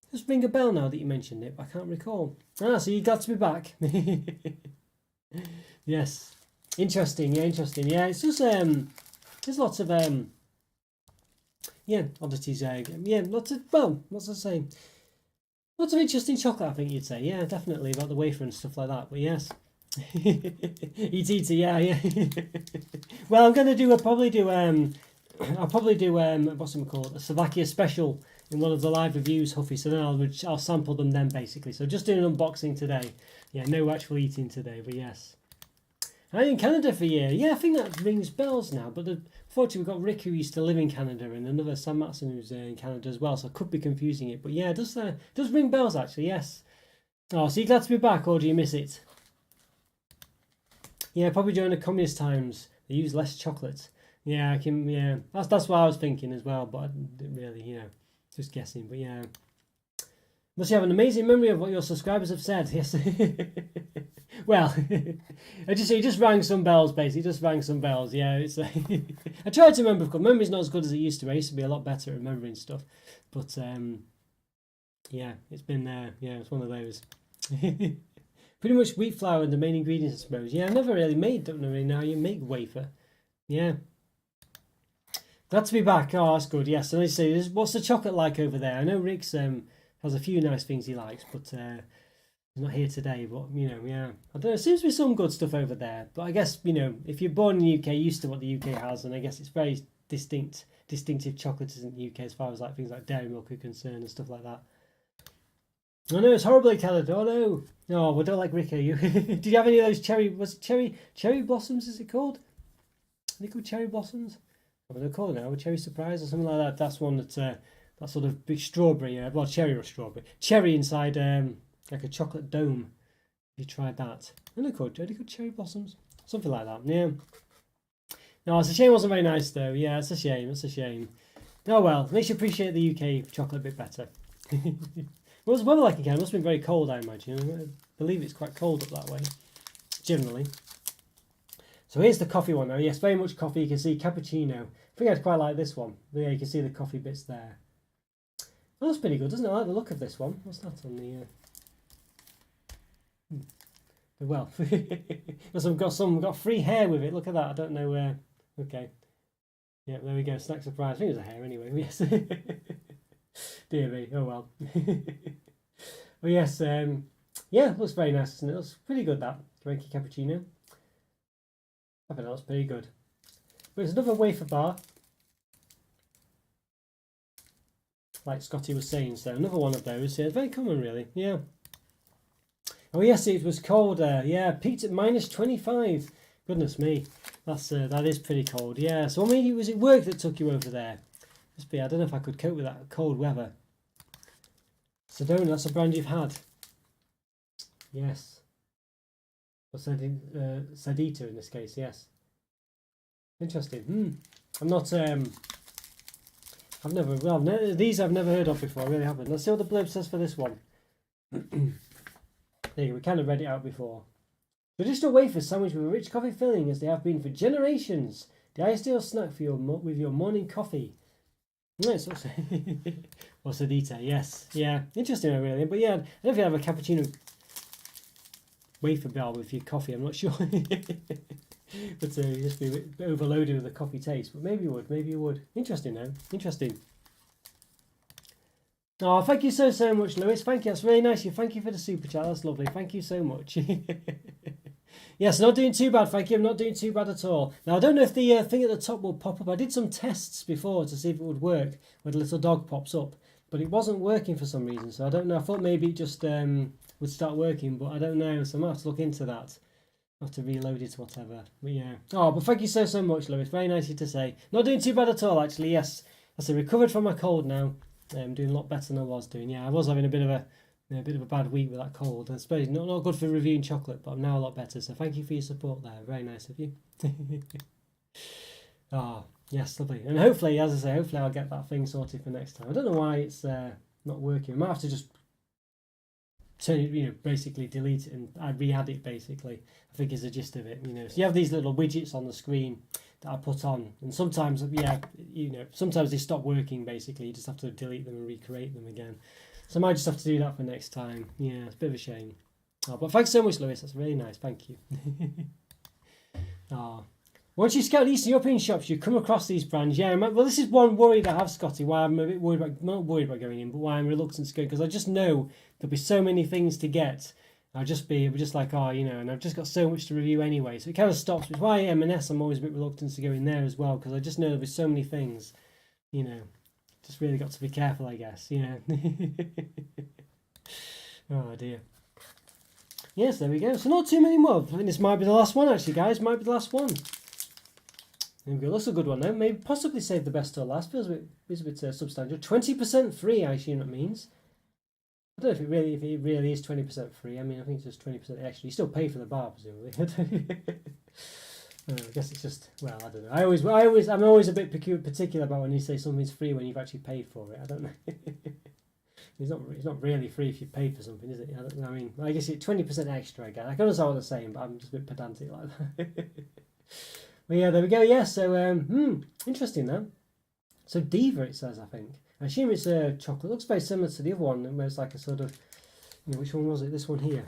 just ring a bell now that you mentioned it, but I can't recall. So you got to be back. Yes. Interesting. Yeah, it's just there's lots of oddities. Lots of what's I say? Lots of interesting chocolate, I think you'd say. Yeah, definitely about the wafer and stuff like that. But yes, eat, yeah. Well, I'm gonna I'll probably do what's it called, a Slovakia special in one of the live reviews, Huffy. So then I'll sample them then basically. So just doing an unboxing today. Yeah, no actual eating today, but yes. I'm in Canada for a year. Yeah, I think that rings bells now. But unfortunately, we've got Rick who used to live in Canada and another Sam Matson who's in Canada as well. So I could be confusing it. But yeah, it does ring bells actually. Yes. Oh, so you glad to be back, or do you miss it? Yeah, probably during the communist times they use less chocolate. Yeah, Yeah, that's what I was thinking as well. But I didn't really, just guessing. But yeah, must you have an amazing memory of what your subscribers have said. Yes. Well, it just rang some bells, basically. Just rang some bells. Yeah, it's. I tried to remember. Because memory's not as good as it used to. I used to be a lot better at remembering stuff, but yeah, it's been it's one of those. Pretty much wheat flour and the main ingredients, I suppose. Yeah, I've never really don't know really now you make wafer. Yeah. Glad to be back. Oh, that's good. Yes, so let's see. What's the chocolate like over there? I know Rick's has a few nice things he likes, but. He's not here today, but yeah, I don't know. There seems to be some good stuff over there, but I guess if you're born in the UK, used to what the UK has, and I guess it's very distinctive chocolates in the UK as far as like things like dairy milk are concerned and stuff like that. Oh no, it's horribly coloured. Oh no, no, we don't like Rick. Are you? Did you have any of those cherry blossoms? Is it called? Are they called cherry blossoms? What are they called now? Cherry surprise or something like that. That's one that that sort of big strawberry. Well, cherry or strawberry. Cherry inside. Like a chocolate dome. You tried that. And they're good. Really good cherry blossoms. Something like that. Yeah. No, it's a shame it wasn't very nice though. Yeah, it's a shame. It's a shame. Oh well, makes you appreciate the UK chocolate a bit better. What was the weather like again? It must have been very cold, I imagine. I believe it's quite cold up that way, generally. So here's the coffee one now. Yes, very much coffee. You can see cappuccino. I think I'd quite like this one. But yeah, you can see the coffee bits there. Oh, that's pretty good, doesn't it? I like the look of this one. What's that on the... Well, got free hair with it. Look at that. I don't know where. Okay. Yeah, there we go. Snack surprise. I think it was a hair anyway. Yes. Dear me. Oh well. Well, yes. Yeah, looks very nice, doesn't it? Looks pretty good, that Frankie cappuccino. I think that looks pretty good. But it's another wafer bar. Like Scotty was saying, so another one of those. Yeah, very common, really. Yeah. Oh yes, it was colder. Yeah, peaked at -25. Goodness me, that is pretty cold. Yeah. So maybe was it work that took you over there? Must be. I don't know if I could cope with that cold weather. Sedona, that's a brand you've had. Yes. Or Sedita in this case. Yes. Interesting. I'm not. I've never. Well, these I've never heard of before. I really haven't. Let's see what the blurb says for this one. There you go, we kind of read it out before. Traditional wafers sandwiched with a rich coffee filling as they have been for generations. The ideal snack for with your morning coffee. Nice. Or Sedita, yes. Yeah, interesting really. But yeah, I don't know if you have a cappuccino wafer bar with your coffee, I'm not sure. But you just be a bit overloaded with the coffee taste. But maybe you would. Interesting though. Interesting. Oh, thank you so much, Lewis. Thank you. That's really nice of you. Thank you for the super chat. That's lovely. Thank you so much. Yes, not doing too bad. Thank you. I'm not doing too bad at all. Now, I don't know if the thing at the top will pop up. I did some tests before to see if it would work when the little dog pops up, but it wasn't working for some reason. So I don't know. I thought maybe it just would start working, but I don't know. So I might have to look into that. I'll have to reload it or whatever. But yeah. Oh, but thank you so much, Lewis. Very nice of you to say. Not doing too bad at all, actually. Yes. I said recovered from my cold now. I'm doing a lot better than I was doing. Yeah, I was having a bit of a bad week with that cold. I suppose not good for reviewing chocolate, but I'm now a lot better. So thank you for your support there. Very nice of you. Oh, yes, lovely. And hopefully, as I say, hopefully I'll get that thing sorted for next time. I don't know why it's not working. I might have to just turn it, basically delete it and I'd re-add it. Basically, I think is the gist of it. So you have these little widgets on the screen that I put on, and sometimes sometimes they stop working. Basically, you just have to delete them and recreate them again. So I might just have to do that for next time. Yeah, it's a bit of a shame. Oh, but thanks so much, Lewis. That's really nice. Thank you. Oh. Once you scout Eastern European shops, you come across these brands. Yeah, well, this is one worry that I have, Scotty, why I'm a bit worried about, not worried about going in, but why I'm reluctant to go, because I just know there'll be so many things to get. I'll just be like, and I've just got so much to review anyway. So it kind of stops, which is why M&S I'm always a bit reluctant to go in there as well, because I just know there'll be so many things, just really got to be careful, I guess, Oh dear. Yes, there we go. So not too many more. I think this might be the last one, actually, guys. Might be the last one. There we go. That's a good one, though. Maybe possibly save the best till last. Feels a bit substantial. 20% free, I assume it means. I don't know if it really is 20% free. I mean, I think it's just 20% extra. You still pay for the bar, presumably. I guess it's just, well, I don't know. I'm always a bit particular about when you say something's free when you've actually paid for it. I don't know. It's not really free if you paid for something, is it? I mean, I guess it's 20% extra, I guess. I can understand what they're saying, but I'm just a bit pedantic like that. Well, yeah, there we go. Yeah, so, interesting, then. So, Diva, it says, I think. I assume it's a chocolate. It looks very similar to the other one, where it's like a sort of, which one was it? This one here.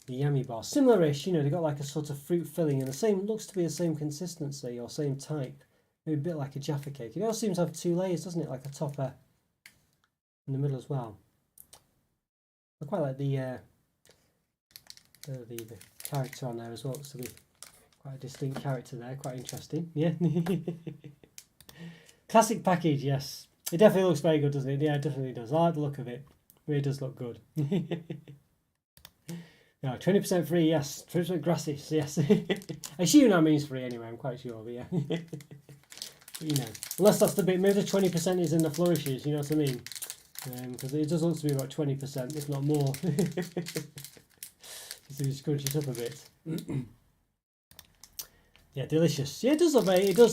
The Yummy Bar. Similar-ish, they got like a sort of fruit filling, and looks to be the same consistency, or same type. Maybe a bit like a Jaffa cake. It all seems to have two layers, doesn't it? Like a topper in the middle as well. I quite like the character on there as well. Looks to be quite a distinct character there. Quite interesting. Yeah. Classic package, yes. It definitely looks very good, doesn't it? Yeah, it definitely does. I like the look of it. It really does look good. No, 20% free, yes. 20% gratis, yes. I assume that means free anyway, I'm quite sure, but yeah. Unless that's the bit, maybe the 20% is in the flourishes, you know what I mean? because it does look to be about 20%, if not more. Just crunch it up a bit. Yeah, delicious. Yeah, it does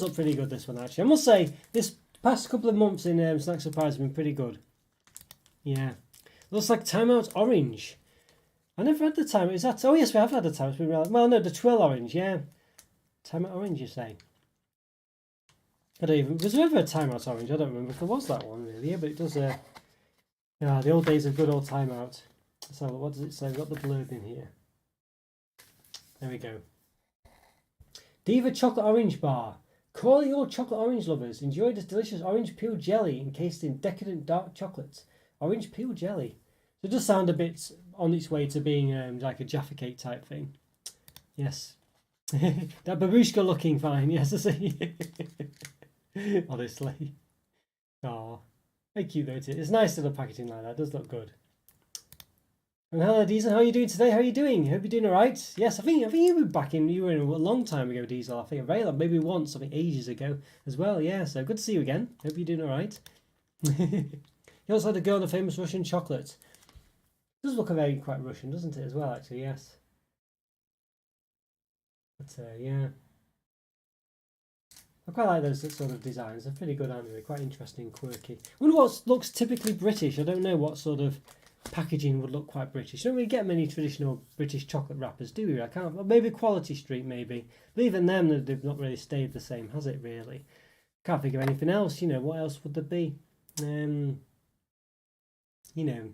look pretty good, this one, actually. I must say, this past couple of months in Snack Surprise have been pretty good. Yeah. Looks like Timeout Orange. I never had the Timeout. Is that... Oh, yes, we have had the Timeout. It's been really... Well, no, the Twill Orange, yeah. Timeout Orange, you say? I don't even... Was there ever a Timeout Orange? I don't remember if there was that one, really. Yeah, but it does... Yeah, the old days of good old Timeout. So, what does it say? We've got the blurb in here. There we go. Diva Chocolate Orange Bar. Calling all chocolate orange lovers. Enjoy this delicious orange peel jelly encased in decadent dark chocolate. Orange peel jelly. So it does sound a bit on its way to being like a Jaffa cake type thing. Yes. That babushka looking fine. Yes, I see. Honestly. Oh, very cute though. It's nice little packaging like that. It does look good. And hello, Diesel. How are you doing today? How are you doing? Hope you're doing all right. Yes, I think you were back in. You were in a long time ago, Diesel. I think very long, maybe once. I think ages ago as well. Yeah. So good to see you again. Hope you're doing all right. You also had the girl in the famous Russian chocolate. It does look very quite Russian, doesn't it? As well, actually. Yes. But yeah, I quite like those sort of designs. They're pretty good, aren't they? They're quite interesting, quirky. I wonder what looks typically British. I don't know what sort of packaging would look quite British. Don't really get many traditional British chocolate wrappers, do we? I can't. Well, maybe Quality Street, maybe. But even them, they've not really stayed the same, has it? Really? Can't think of anything else. You know, what else would there be? You know,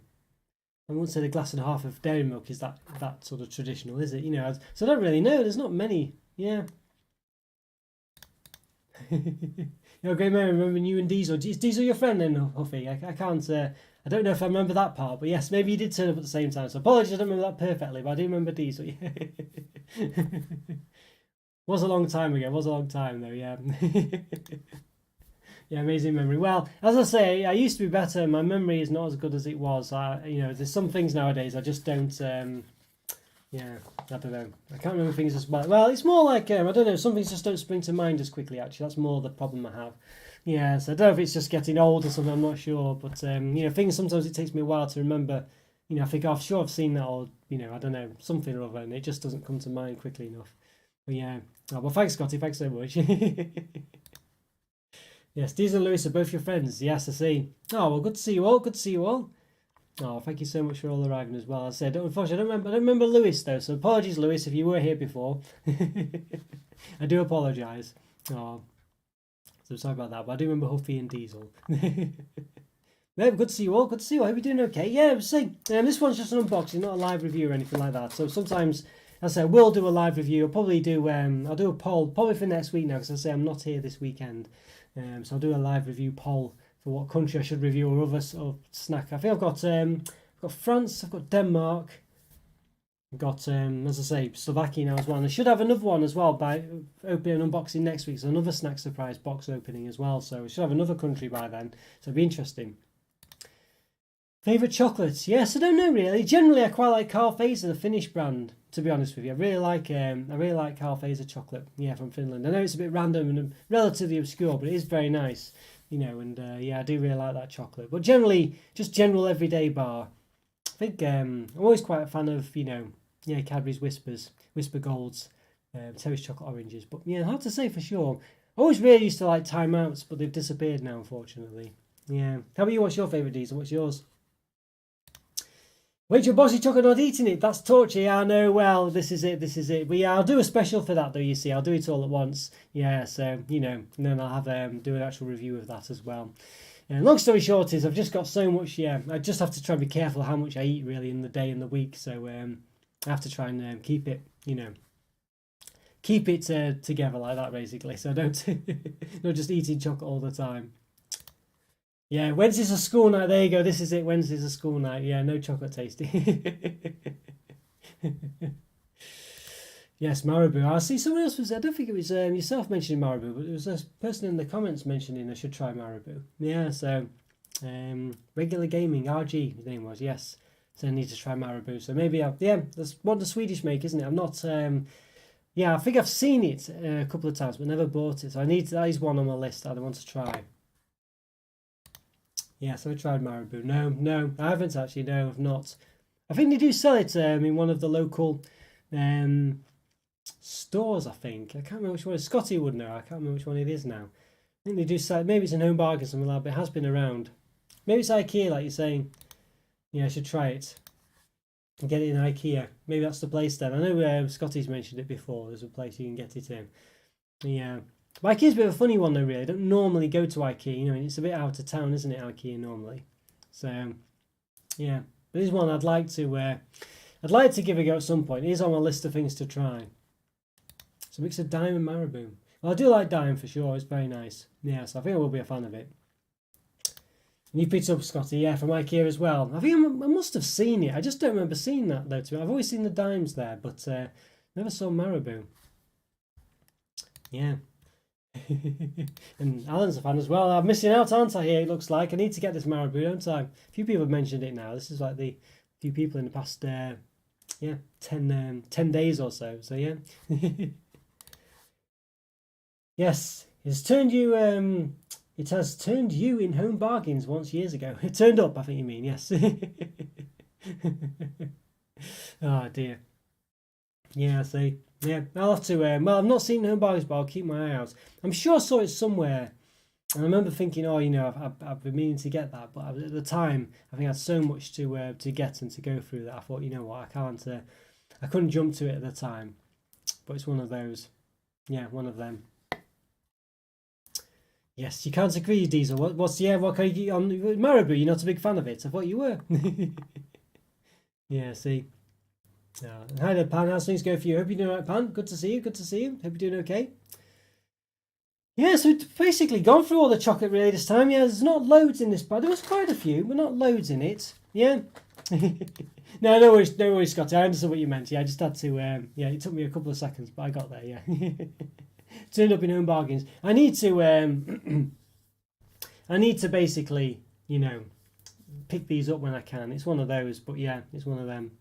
I wouldn't say the glass and a half of dairy milk is that sort of traditional, is it? You know, so I don't really know. There's not many. Yeah. You know, great memory remembering you and Diesel. Is Diesel your friend then, Huffy? I can't. I don't know if I remember that part, but yes, maybe you did turn up at the same time. So apologies, I don't remember that perfectly, but I do remember Diesel. Was a long time ago. Was a long time though. Yeah. Yeah, amazing memory. Well, as I say, I used to be better. My memory is not as good as it was. You know, there's some things nowadays I just don't. Yeah, I don't know. I can't remember things as well. Well, it's more like I don't know. Some things just don't spring to mind as quickly. Actually, that's more the problem I have. Yeah, so I don't know if it's just getting old or something. I'm not sure, but you know, things sometimes it takes me a while to remember. You know, I think I'm sure I've seen that, or you know, I don't know, something or other, and it just doesn't come to mind quickly enough. But yeah, oh, well, thanks, Scotty. Thanks so much. Yes, Diesel and Lewis are both your friends. Yes, I see. Oh, well, good to see you all. Good to see you all. Oh, thank you so much for all arriving as well. As I said, unfortunately, I don't remember Lewis though. So apologies, Lewis, if you were here before. I do apologise. Oh, so sorry about that. But I do remember Huffy and Diesel. No, good to see you all. Good to see you all. Hope you're doing okay. Yeah, see, this one's just an unboxing, not a live review or anything like that. So sometimes, as I say, we'll do a live review. I'll probably do. I'll do a poll probably for next week now because I say I'm not here this weekend. So I'll do a live review poll for what country I should review or other sort of snack. I think I've got France, I've got Denmark, I've got as I say Slovakia now as well. And I should have another one as well by opening and unboxing next week. So another snack surprise box opening as well. So we should have another country by then. So it'll be interesting. Favourite chocolates? Yes, I don't know really. Generally, I quite like Carl Fazer, the Finnish brand. To be honest with you, I really like Carl Fazer chocolate. Yeah, from Finland. I know it's a bit random and relatively obscure, but it is very nice. You know, and yeah, I do really like that chocolate. But generally, just general everyday bar. I think I'm always quite a fan of yeah, Cadbury's Whispers, Whisper Golds, Terry's Chocolate Oranges. But yeah, hard to say for sure. I always really used to like Time Outs, but they've disappeared now, unfortunately. Yeah. How about you? What's your favourite, Diesel? What's yours? Wait, your bossy chocolate not eating it. That's torture. Yeah, I know. Well, this is it. This is it. But yeah, I'll do a special for that though. You see, I'll do it all at once. Yeah, so you know, and then I'll have do an actual review of that as well. And long story short is I've just got so much. Yeah, I just have to try and be careful how much I eat really in the day and the week. So I have to try and keep it, keep it together like that basically. So don't not just eating chocolate all the time. Yeah, Wednesday's a school night. There you go. This is it. Wednesday's a school night. Yeah, no chocolate tasty. Yes, Marabou. I see someone else was. I don't think it was yourself mentioning Marabou, but it was a person in the comments mentioning I should try Marabou. Yeah, so regular gaming RG his name was. Yes, so I need to try Marabou. So maybe that's what the Swedish make, isn't it? I'm not. Yeah, I think I've seen it a couple of times, but never bought it. So that is one on my list that I want to try. Yes, I've tried Marabou. No, I haven't actually. No, I've not. I think they do sell it in one of the local um, stores, I think. I can't remember which one. Scotty would know. I can't remember which one it is now. I think they do sell it. Maybe it's in Home Bargain or something like that, but it has been around. Maybe it's IKEA, like you're saying. Yeah, I should try it. And get it in IKEA. Maybe that's the place then. I know Scotty's mentioned it before. There's a place you can get it in. Yeah. But IKEA's a bit of a funny one though, really. I don't normally go to IKEA, you know, it's a bit out of town, isn't it, IKEA normally? So, yeah. But this one I'd like to give a go at some point. It is on my list of things to try. So mix of Dime and Marabou. Well, I do like Dime for sure. It's very nice. Yeah, so I think I will be a fan of it. And you picked up Scotty, yeah, from IKEA as well. I think I must have seen it. I just don't remember seeing that though. I've always seen the Dimes there, but never saw Marabou. Yeah. And Alan's a fan as well. I'm missing out, aren't I? Here it looks like I need to get this Marabou, don't I? A few people have mentioned it now. This is like the few people in the past 10 days or so. So yeah. Yes, it's turned you. It has turned you in Home Bargains once years ago. It turned up, I think you mean. Yes. Oh dear. Yeah, see. Yeah, I'll have to. Well, I've not seen Home Bargains, but I'll keep my eye out. I'm sure I saw it somewhere, and I remember thinking, oh, you know, I've been meaning to get that, but at the time, I think I had so much to get and to go through that I thought, you know what, I can't. I couldn't jump to it at the time, but it's one of those. Yeah, one of them. Yes, you can't agree, Diesel. What can you get on Marabou? You're not a big fan of it. I thought you were. Yeah, see. Hi there, Pan. How's things going for you? Hope you're doing all right, Pan. Good to see you. Good to see you. Hope you're doing okay. Yeah, so we've basically gone through all the chocolate really this time. Yeah, there's not loads in this bar. There was quite a few, but not loads in it. Yeah. No worries, Scotty. I understood what you meant. Yeah, I just had to. Yeah, it took me a couple of seconds, but I got there. Yeah. Turned up in Home Bargains. I need to. I need to basically, you know, pick these up when I can. It's one of those, but yeah, it's one of them.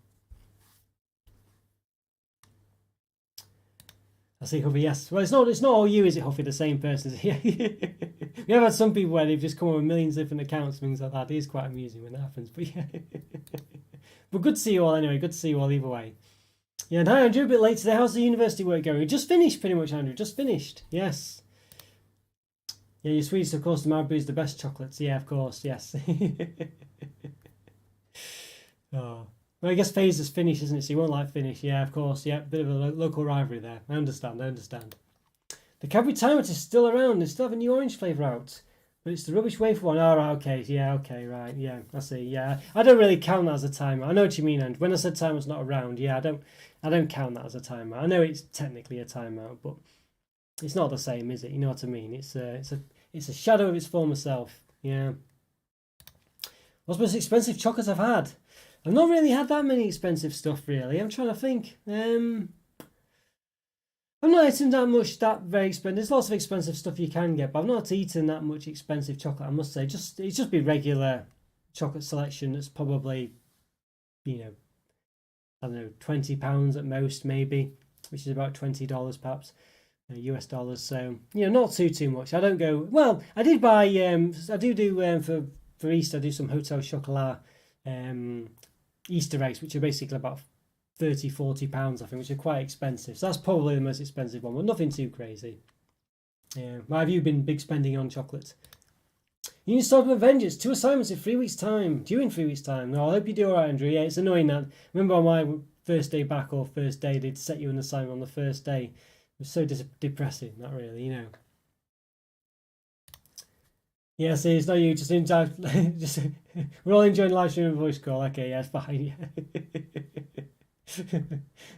I see, Huffy, yes. Well, it's not all you, is it, Huffy? The same person. Yeah. We have had some people where they've just come up with millions of different accounts and things like that. It is quite amusing when that happens. But yeah. But good to see you all anyway. Good to see you all either way. Yeah, and hi, Andrew. A bit late today. How's the university work going? We just finished, pretty much, Andrew. Just finished. Yes. Yeah, your sweets, of course. The Marabou is the best chocolates. Yeah, of course. Yes. Oh. Well, I guess Phase is Finnish, isn't it? So you won't like Finnish. Yeah, of course. Yeah, bit of a local rivalry there. I understand. The Cadbury Time is still around. They still have a new orange flavour out. But it's the rubbish wafer one. Oh, right, okay. Yeah, okay, right. Yeah, I see. Yeah, I don't really count that as a timer. I know what you mean, and when I said timer's not around, yeah, I don't count that as a timer. I know it's technically a timeout, but it's not the same, is it? You know what I mean? It's a shadow of its former self. Yeah. What's the most expensive chocolate I've had? I've not really had that many expensive stuff, really. I'm trying to think. I've not eaten that very expensive. There's lots of expensive stuff you can get, but I've not eaten that much expensive chocolate, I must say. It's just be regular chocolate selection that's probably, you know, I don't know, £20 at most, maybe, which is about $20 perhaps, US dollars. So, you know, not too much. I don't go, well, I did buy, I do for Easter, I do some Hotel Chocolat Easter eggs, which are basically about £30-40, I think, which are quite expensive. So that's probably the most expensive one, but nothing too crazy. Yeah. Have you been big spending on chocolate? You need to start with Avengers. 2 assignments in 3 weeks' time. Due in 3 weeks' time. No, I hope you do alright, Andrew. Yeah, it's annoying that. Remember on my first day back or first day, they'd set you an assignment on the first day. It was so depressing, that really, you know. Yeah, see, it's not you. Just we're all enjoying live stream and voice call. Okay, yeah, it's fine.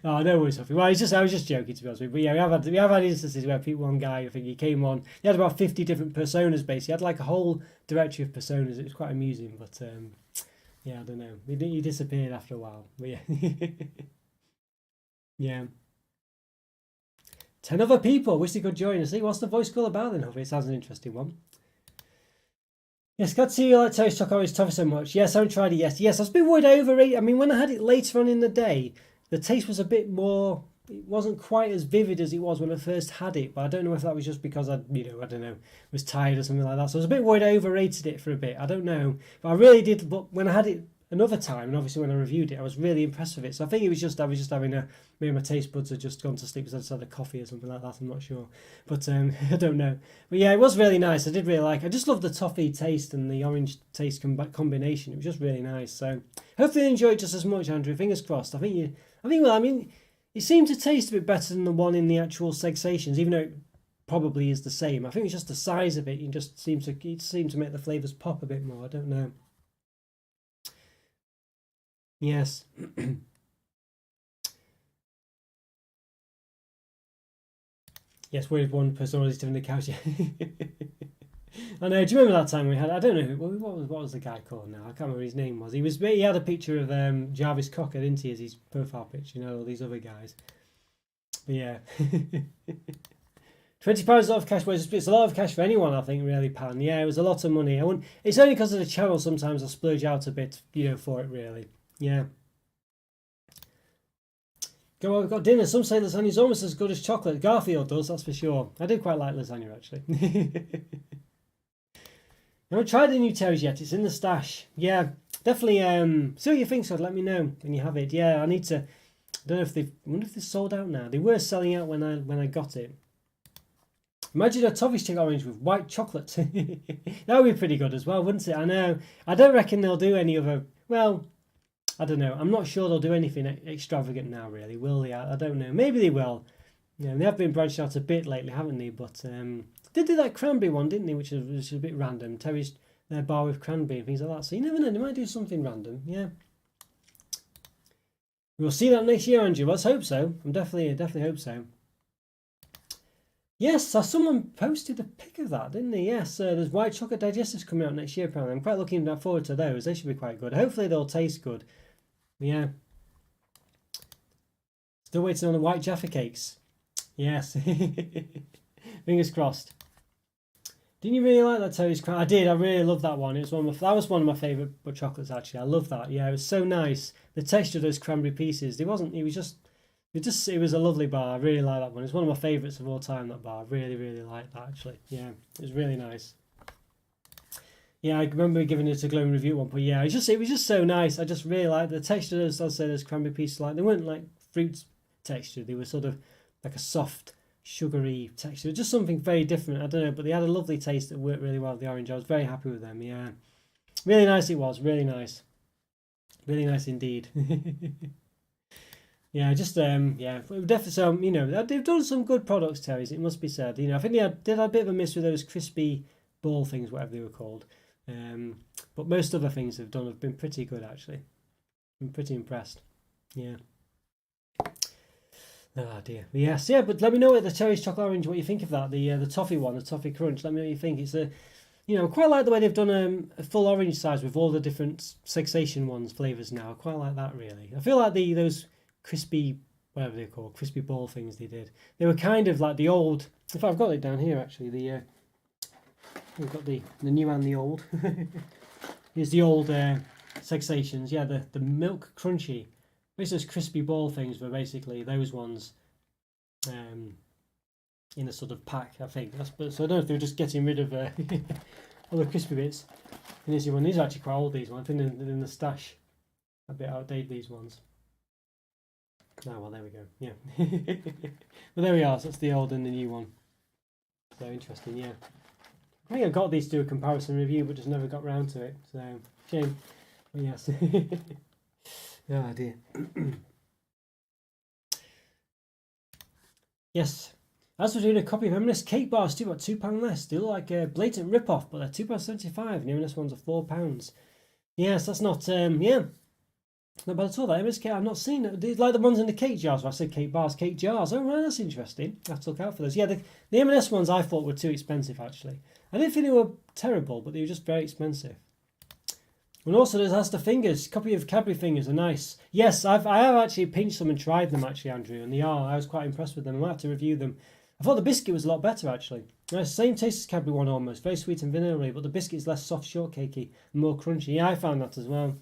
Oh, no worries, Huffy. Well, I was just joking, to be honest with you. But yeah, we have had instances where one guy, I think he came on. He had about 50 different personas. Basically, he had like a whole directory of personas. It was quite amusing, but yeah, I don't know. He disappeared after a while. But yeah, yeah. 10 other people. Wish they could join us. See, what's the voice call about then, Huffy? It sounds an interesting one. Yes, glad to see you like Toast Chocolate. It's tough so much. Yes, I haven't tried it yet. Yes, I was a bit worried over it. I mean, when I had it later on in the day, the taste was a bit more wasn't quite as vivid as it was when I first had it, but I don't know if that was just because I don't know, was tired or something like that. So I was a bit worried I overrated it for a bit. I don't know, but I really did. But when I had it another time, and obviously when I reviewed it, I was really impressed with it. So I think I was just having maybe my taste buds had just gone to sleep because I just had a coffee or something like that. I'm not sure, but I don't know. But yeah, it was really nice. I did really like. I just love the toffee taste and the orange taste combination. It was just really nice. So hopefully you enjoyed just as much, Andrew. Fingers crossed. Well, I mean, it seemed to taste a bit better than the one in the actual Sensations, even though it probably is the same. I think it's just the size of it. It seemed to make the flavours pop a bit more. I don't know. Yes. Yes, we're one person already sitting on the couch. I know. Do you remember that time we had? I don't know what was the guy called now. I can't remember his name was. He had a picture of Jarvis Cocker, didn't he, as his profile picture? You know, all these other guys. But yeah, £20 off cash. Well, it's a lot of cash for anyone, I think. Really, Pan. Yeah, it was a lot of money. It's only because of the channel. Sometimes I splurge out a bit, for it. Really. Yeah. Go on, we've got dinner. Some say lasagna's almost as good as chocolate. Garfield does, that's for sure. I do quite like lasagna, actually. I haven't tried the new Terry's yet. It's in the stash. Yeah, definitely. See what you think, so let me know when you have it. Yeah, I need to. I don't know if I wonder if they're sold out now. They were selling out when I got it. Imagine a toffee stick orange with white chocolate. That would be pretty good as well, wouldn't it? I know. I don't reckon they'll do any other. Well, I don't know. I'm not sure they'll do anything extravagant now, really. Will they? I don't know. Maybe they will. Yeah, they have been branched out a bit lately, haven't they? But they did that cranberry one, didn't they? Which was a bit random. Terry's their bar with cranberry and things like that. So you never know. They might do something random. Yeah. We'll see that next year, Andrew. Let's hope so. I'm definitely hope so. Yes, someone posted a pic of that, didn't they? Yes, there's white chocolate digestives coming out next year, apparently. I'm quite looking forward to those. They should be quite good. Hopefully they'll taste good. Yeah. Still waiting on the white Jaffa cakes. Yes. Fingers crossed. Didn't you really like that Terry's Crown? I did. I really loved that one. That was one of my favourite chocolates, actually. I love that. Yeah, it was so nice. The texture of those cranberry pieces. It was a lovely bar. I really like that one. It's one of my favourites of all time, that bar. I really, really like that, actually. Yeah, it was really nice. Yeah, I remember giving it a glowing review at one point. Yeah, it was just so nice. I just really liked the texture of those cranberry pieces. Like, they weren't like fruit texture. They were sort of like a soft, sugary texture. Just something very different. I don't know, but they had a lovely taste that worked really well with the orange. I was very happy with them. Yeah, really nice. It was really nice. Really nice indeed. Yeah, just definitely. So they've done some good products, Terry's. It must be said. I think they did a bit of a miss with those crispy ball things, whatever they were called. But most other things they've done have been pretty good, actually. I'm pretty impressed. Yeah. Oh dear. Yes, yeah. But let me know what the Terry's chocolate orange. What you think of that? The toffee one, the toffee crunch. Let me know what you think. It's quite like the way they've done a full orange size with all the different Sensation ones flavors now. I quite like that, really. I feel like those crispy, whatever they're called, crispy ball things they did. They were kind of like the old. In fact, I've got it down here actually. We've got the new and the old. Here's the old Sensations. Yeah, the milk crunchy. Those crispy ball things were basically those ones in a sort of pack, I think. So I don't know if they were just getting rid of all the crispy bits. And here's the one. These are actually quite old, these ones. I think they're in the stash. A bit outdated, these ones. Oh, well, there we go. Yeah. But there we are. So that's the old and the new one. So interesting, yeah. I think I got these to do a comparison review, but just never got round to it. So, shame. But yes. Oh dear. Yes. As we're doing a copy of M&S cake bars too, about £2 less. They look like a blatant rip-off, but they're £2.75 and the M&S ones are £4. Yes, that's not not bad at all. That M&S cake, I've not seen it. Like the ones in the cake jars. I said cake bars, cake jars. Oh right, that's interesting. I have to look out for those. Yeah, the M&S ones I thought were too expensive actually. I didn't think they were terrible, but they were just very expensive. And also there's the fingers. A copy of Cadbury fingers are nice. Yes, I have actually pinched them and tried them actually, Andrew, and they are. I was quite impressed with them. I might have to review them. I thought the biscuit was a lot better actually. Nice, same taste as Cadbury one almost. Very sweet and vanilla, but the biscuit is less soft, shortcakey, and more crunchy. Yeah, I found that as well.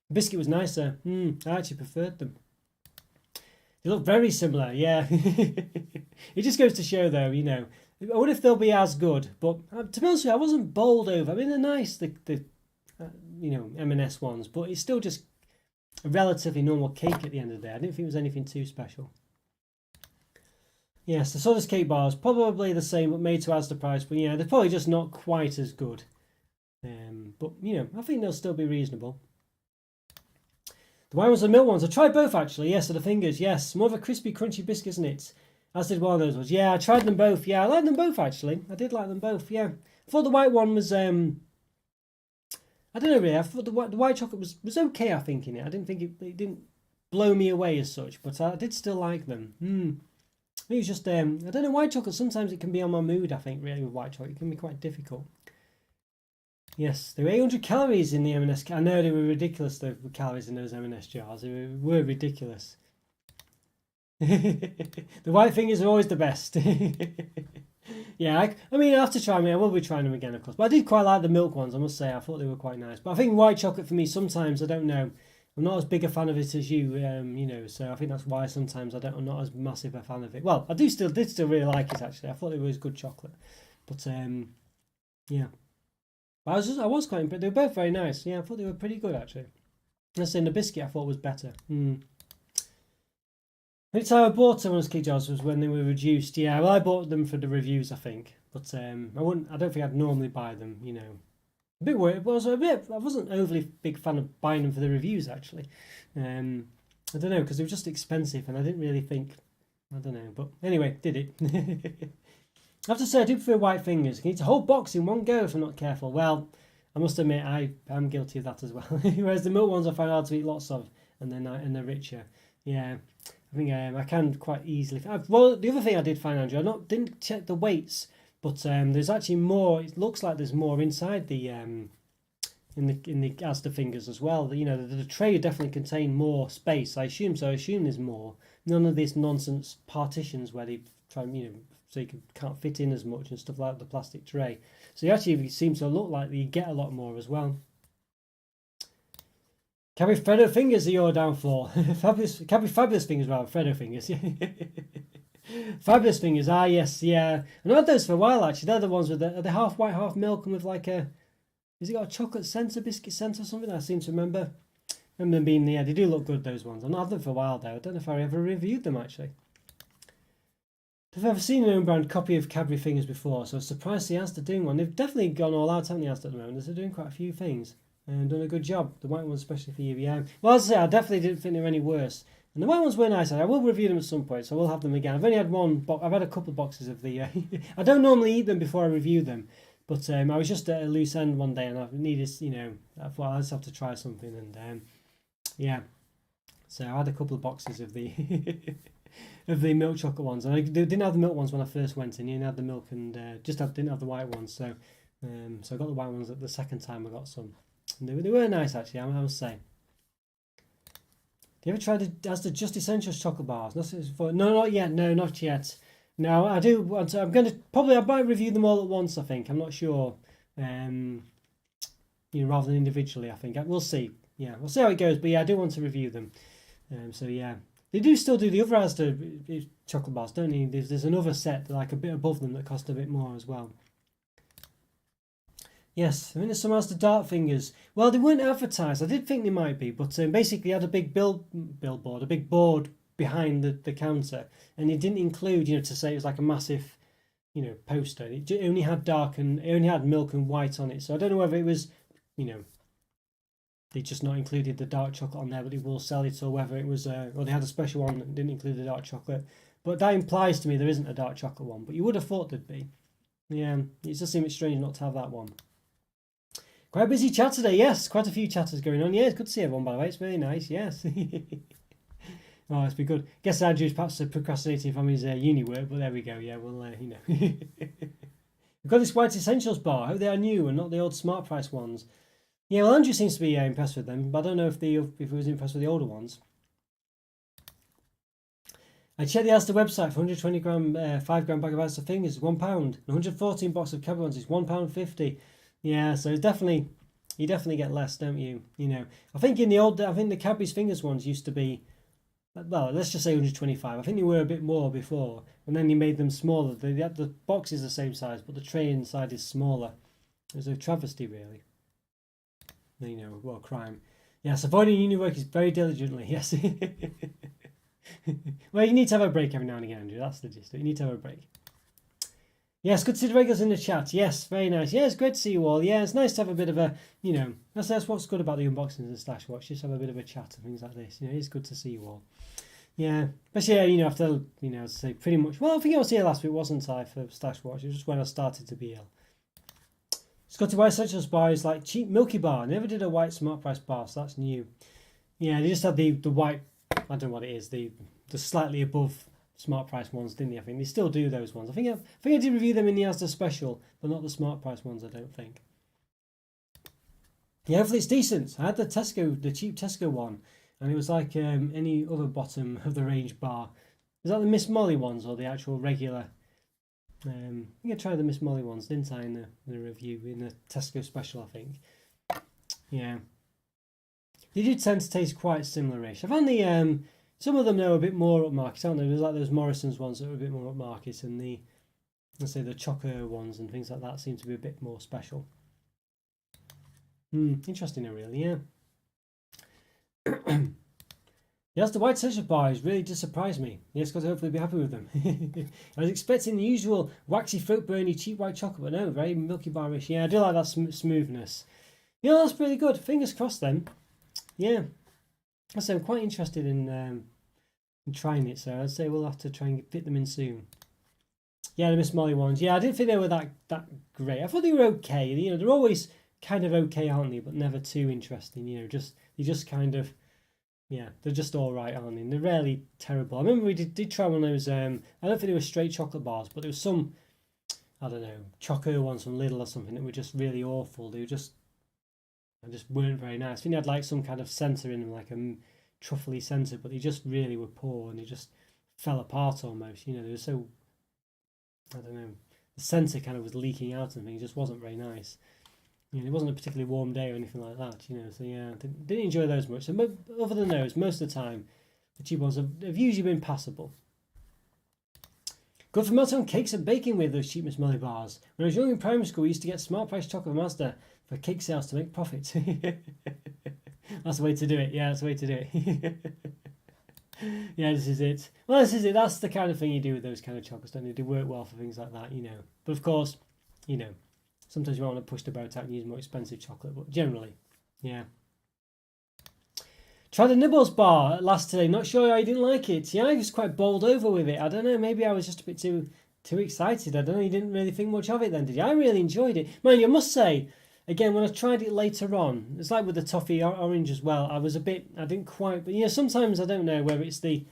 The biscuit was nicer. I actually preferred them. They look very similar, yeah. It just goes to show, though, you know. I wonder if they'll be as good. But to be honest with you, I wasn't bowled over. I mean, they're nice, the you know, M&S ones, but it's still just a relatively normal cake at the end of the day. I didn't think it was anything too special. Yes, the Sawdust Cake Bar is probably the same, but made to Asda price. But yeah, they're probably just not quite as good. But you know, I think they'll still be reasonable. The white ones and milk ones. I tried both actually. Yes, so the fingers. Yes, more of a crispy, crunchy biscuit, isn't it? As did one of those ones. Yeah, I tried them both. Yeah, I liked them both actually. I did like them both. Yeah, I thought the white one was. I don't know really. I thought the white chocolate was okay. I think in it. I didn't think it didn't blow me away as such, but I did still like them. I think it's just I don't know, white chocolate. Sometimes it can be on my mood. I think really with white chocolate, it can be quite difficult. Yes, there were 800 calories in the M&S. I know they were ridiculous, the calories in those M&S jars. They were ridiculous. The white fingers are always the best. Yeah, I mean, I have to try them. I will be trying them again, of course. But I did quite like the milk ones, I must say. I thought they were quite nice. But I think white chocolate for me, sometimes, I don't know. I'm not as big a fan of it as you, you know. So I think that's why sometimes I'm not as massive a fan of it. Well, I did still really like it, actually. I thought it was good chocolate. But, yeah. But I was quite impressed. They were both very nice. Yeah, I thought they were pretty good, actually. Let's say the biscuit I thought was better. The only time I bought some of those cake jars was when they were reduced. Yeah, well, I bought them for the reviews, I think. But I don't think I'd normally buy them, you know. A bit worried. I wasn't overly big fan of buying them for the reviews, actually. I don't know, because they were just expensive, and I didn't really think. I don't know, but anyway, did it. I have to say, I do prefer white fingers. You can eat a whole box in one go if I'm not careful. Well, I must admit, I am guilty of that as well. Whereas the milk ones I find hard to eat lots of, and they're richer. Yeah, I think I can quite easily. Well, the other thing I did find, Andrew, didn't check the weights, but there's actually more. It looks like there's more inside the in the Asda fingers as well. You know, the tray definitely contain more space. I assume so. I assume there's more. None of these nonsense partitions where they try, you know, so you can't fit in as much and stuff like the plastic tray. So you actually seem to look like you get a lot more as well. Can be Freddo fingers are your downfall. Can be fabulous fingers rather, Freddo fingers. Fabulous fingers, yes, yeah. And I had those for a while actually. They're the ones with the half white, half milk, and with like has it got a chocolate centre, biscuit centre or something? I seem to remember. Remember them being, yeah, they do look good, those ones. I've not had them for a while though. I don't know if I ever reviewed them actually. I've ever seen an own brand copy of Cadbury fingers before, so I was surprised the Asda doing one. They've definitely gone all out, haven't they, Asda at the moment? They're doing quite a few things and done a good job. The white ones, especially for you, yeah. Well, as I say, I definitely didn't think they were any worse. And the white ones were nice. I will review them at some point, so I will have them again. I've only had one, I've had a couple of boxes of the. I don't normally eat them before I review them, but I was just at a loose end one day and I needed, you know, I thought I just have to try something, and yeah. So I had a couple of boxes of the. Of the milk chocolate ones, and I didn't have the milk ones when I first went in. You only had the milk and didn't have the white ones. So, so I got the white ones at the second time I got some. And they were nice actually. I must say. Do you ever try the Asda Just Essentials chocolate bars? No, not yet. No, not yet. No, I do want to. I might review them all at once. I think I'm not sure. You know, rather than individually. I think we'll see. Yeah, we'll see how it goes. But yeah, I do want to review them. So yeah. They do still do the other Asda chocolate bars, don't they? There's another set like a bit above them that cost a bit more as well. Yes, I mean there's some Asda dart fingers. Well, they weren't advertised. I did think they might be, but basically had a big billboard, a big board behind the counter, and it didn't include, you know, to say it was like a massive, you know, poster. It only had it only had milk and white on it. So I don't know whether it was, you know, they just not included the dark chocolate on there, but they will sell it, or whether it was, or they had a special one that didn't include the dark chocolate. But that implies to me there isn't a dark chocolate one, but you would have thought there'd be. Yeah, it just seems strange not to have that one. Quite a busy chat today, yes, quite a few chatters going on. Yeah, it's good to see everyone, by the way, it's very nice, yes. Oh, it's been good. Guess Andrew's perhaps procrastinating from his uni work, but there we go, yeah, well, you know. We've got this White Essentials bar. I hope they are new and not the old Smart Price ones. Yeah, well, Andrew seems to be impressed with them, but I don't know if he was impressed with the older ones. I checked the Asda website for 120 gram, 5 gram bag of Asda fingers, £1. 114 box of Cadbury ones is £1.50. Yeah, so it's definitely, you definitely get less, don't you? You know, I think the Cadbury's fingers ones used to be, well, let's just say 125. I think they were a bit more before, and then you made them smaller. The box is the same size, but the tray inside is smaller. It was a travesty, really. You know, well, crime. Yes, avoiding uni work is very diligently, yes. Well, you need to have a break every now and again, Andrew. That's the gist. You need to have a break. Yes, good to see the regulars in the chat. Yes, very nice. Yeah, it's great to see you all. Yeah, it's nice to have a bit of a, you know, that's what's good about the unboxings and Stash Watch. Just have a bit of a chat and things like this. You know, it's good to see you all. Yeah, especially, yeah, you know, after, you know, say pretty much, well, I think I was here last week, wasn't I, for Stash Watch? It was just when I started to be ill. Scotty White Essentials Bar is like cheap Milky Bar. Never did a white Smart Price bar, so that's new. Yeah, they just had the white, I don't know what it is, the slightly above Smart Price ones, didn't they? I think they still do those ones. I think I did review them in the Asda special, but not the Smart Price ones, I don't think. Yeah, hopefully it's decent. I had the cheap Tesco one, and it was like any other bottom of the range bar. Is that the Miss Molly ones or the actual regular? I think I tried the Miss Molly ones, didn't I, in the review, in the Tesco special, I think. Yeah. They do tend to taste quite similar-ish. I found the some of them though are a bit more upmarket, aren't they? There's like those Morrison's ones that are a bit more upmarket, and the, let's say, the Chocolo ones and things like that seem to be a bit more special. Interesting, really, yeah. Yes, the white Essential Bars really did surprise me. Yes, because hopefully be happy with them. I was expecting the usual waxy, throat burny, cheap white chocolate, but no, very Milky Bar-ish. Yeah, I do like that smoothness. Yeah, that's pretty good. Fingers crossed then. Yeah. So I'm quite interested in trying it, so I'd say we'll have to try and fit them in soon. Yeah, the Miss Molly ones. Yeah, I didn't think they were that great. I thought they were okay. You know, they're always kind of okay, aren't they? But never too interesting. You know, they just kind of, yeah, they're just all right, aren't they? And they're rarely terrible. I remember we did try one of those. I don't think they were straight chocolate bars, but there was some, I don't know, Choco ones from Lidl or something that were just really awful. They just weren't very nice. I think they had like some kind of centre in them, like a truffly centre, but they just really were poor and they just fell apart almost. You know, they were so, I don't know, the centre kind of was leaking out and things. It just wasn't very nice. You know, it wasn't a particularly warm day or anything like that. You know, so yeah, didn't enjoy those much. So other than those, most of the time, the cheap ones have usually been passable. Good for melting on cakes and baking with those cheap Miss Molly bars. When I was young in primary school, we used to get Smart Price chocolate from Asda for cake sales to make profit. That's the way to do it. Yeah, that's the way to do it. Yeah, this is it. Well, this is it. That's the kind of thing you do with those kind of chocolates, don't you? They work well for things like that, you know. But of course, you know, sometimes you might want to push the boat out and use more expensive chocolate, but generally, yeah. Tried the Nibbles bar last today. Not sure I didn't like it. Yeah, I was quite bowled over with it. I don't know. Maybe I was just a bit too excited. I don't know. You didn't really think much of it then, did you? I really enjoyed it. Mind you, I must say, again, when I tried it later on, it's like with the toffee orange as well. I didn't quite, but yeah, sometimes I don't know whether it's this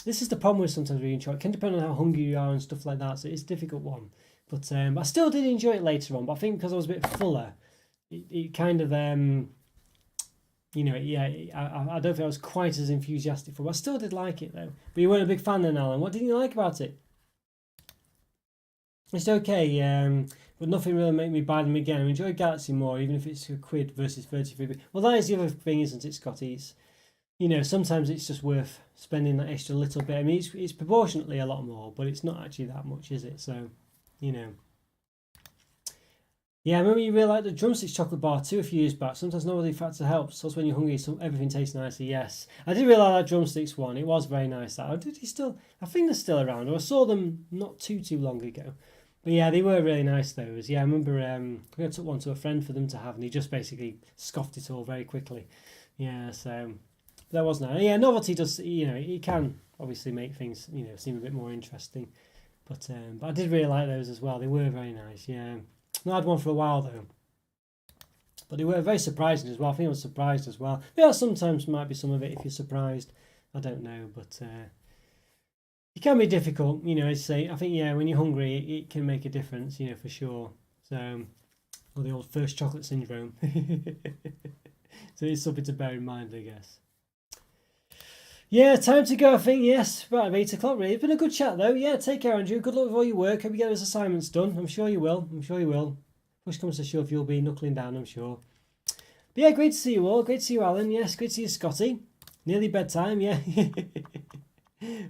is the problem with sometimes when you enjoy it. It can depend on how hungry you are and stuff like that. So it's a difficult one. But I still did enjoy it later on. But I think because I was a bit fuller, it kind of, you know, yeah, I don't think I was quite as enthusiastic for it. I still did like it though. But you weren't a big fan then, Alan. What didn't you like about it? It's okay, but nothing really made me buy them again. I enjoy Galaxy more, even if it's a quid versus 33. Well, that is the other thing, isn't it, Scotty? It's, you know, sometimes it's just worth spending that extra little bit. I mean, it's proportionately a lot more, but it's not actually that much, is it? So, you know. Yeah, I remember you really liked the Drumsticks chocolate bar too a few years back. Sometimes nobody factor helps. Also, when you're hungry, everything tastes nicer. Yes, I did really like that Drumsticks one. It was very nice. I think they're still around. Or I saw them not too long ago. But yeah, they were really nice, those. Yeah, I remember I took one to a friend for them to have, and he just basically scoffed it all very quickly. Yeah, so that was nice. Yeah, novelty does, you know, it can obviously make things, you know, seem a bit more interesting. But I did really like those as well. They were very nice, yeah. I had one for a while though, but they were very surprising as well. I think I was surprised as well. Yeah, sometimes might be some of it if you're surprised. I don't know, but it can be difficult, you know. I say, I think yeah, when you're hungry, it can make a difference, you know, for sure. So, or the old first chocolate syndrome. So it's something to bear in mind, I guess. Yeah, time to go, I think, yes. Right, 8 o'clock, really. It's been a good chat, though. Yeah, take care, Andrew. Good luck with all your work. Hope you get those assignments done. I'm sure you will. I'm sure you will. Push comes to shove, you'll be knuckling down, I'm sure. But yeah, great to see you all. Great to see you, Alan. Yes, great to see you, Scotty. nearly bedtime, yeah.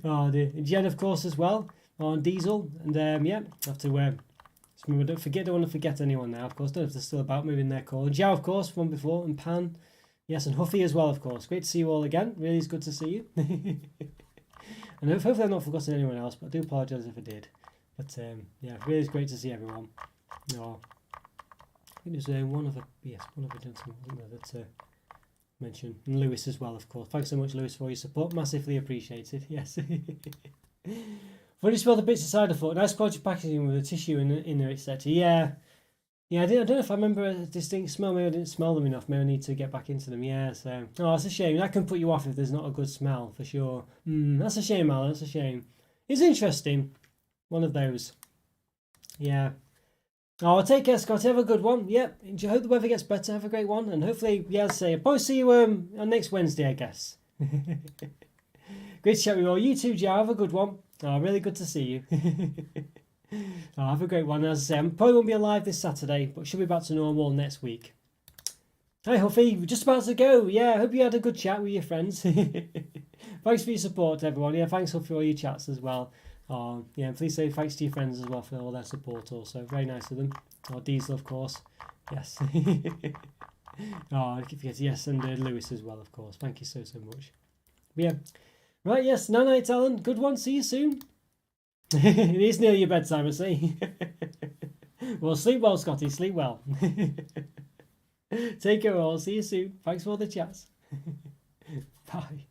Oh, Jen, of course, as well, on Diesel, and yeah, have to don't want to forget anyone now, of course. Don't know if they're still about, maybe in their call. And Jow, of course, from before, and Pan, yes, and Huffy as well, of course. Great to see you all again. Really is good to see you. And hopefully I've not forgotten anyone else, but I do apologise if I did. But yeah, really is great to see everyone. Oh, I think there's one other gentleman, wasn't there, that mentioned. And Lewis as well, of course. Thanks so much, Lewis, for your support. Massively appreciated. Yes. Funny smell the bits inside the foot. Nice quality packaging with a tissue in there, etc. Yeah. Yeah, I don't know if I remember a distinct smell. Maybe I didn't smell them enough. Maybe I need to get back into them. Yeah, so... Oh, that's a shame. That can put you off if there's not a good smell, for sure. That's a shame, Alan. That's a shame. It's interesting. One of those. Yeah. Oh, take care, Scott. Have a good one. Yep. I hope the weather gets better. Have a great one. And hopefully, yeah, I'll say, I'll probably see you on next Wednesday, I guess. Great to chat with you all. You too, Joe. Have a good one. Oh, really good to see you. Oh, have a great one. As I say, I probably won't be alive this Saturday, but should be back to normal next week. Hi, Huffy. We're just about to go. Yeah, I hope you had a good chat with your friends. Thanks for your support, everyone. Yeah, thanks, Huffy, for all your chats as well. Yeah, please say thanks to your friends as well for all their support also. Very nice of them. Diesel, of course. Yes. I keep forgetting. Yes, and Lewis as well, of course. Thank you so much. But yeah. Right, yes. Night, Alan. Good one. See you soon. It is nearly your bedtime, I see. Well, sleep well, Scotty. Sleep well. Take care all. See you soon. Thanks for all the chats. Bye.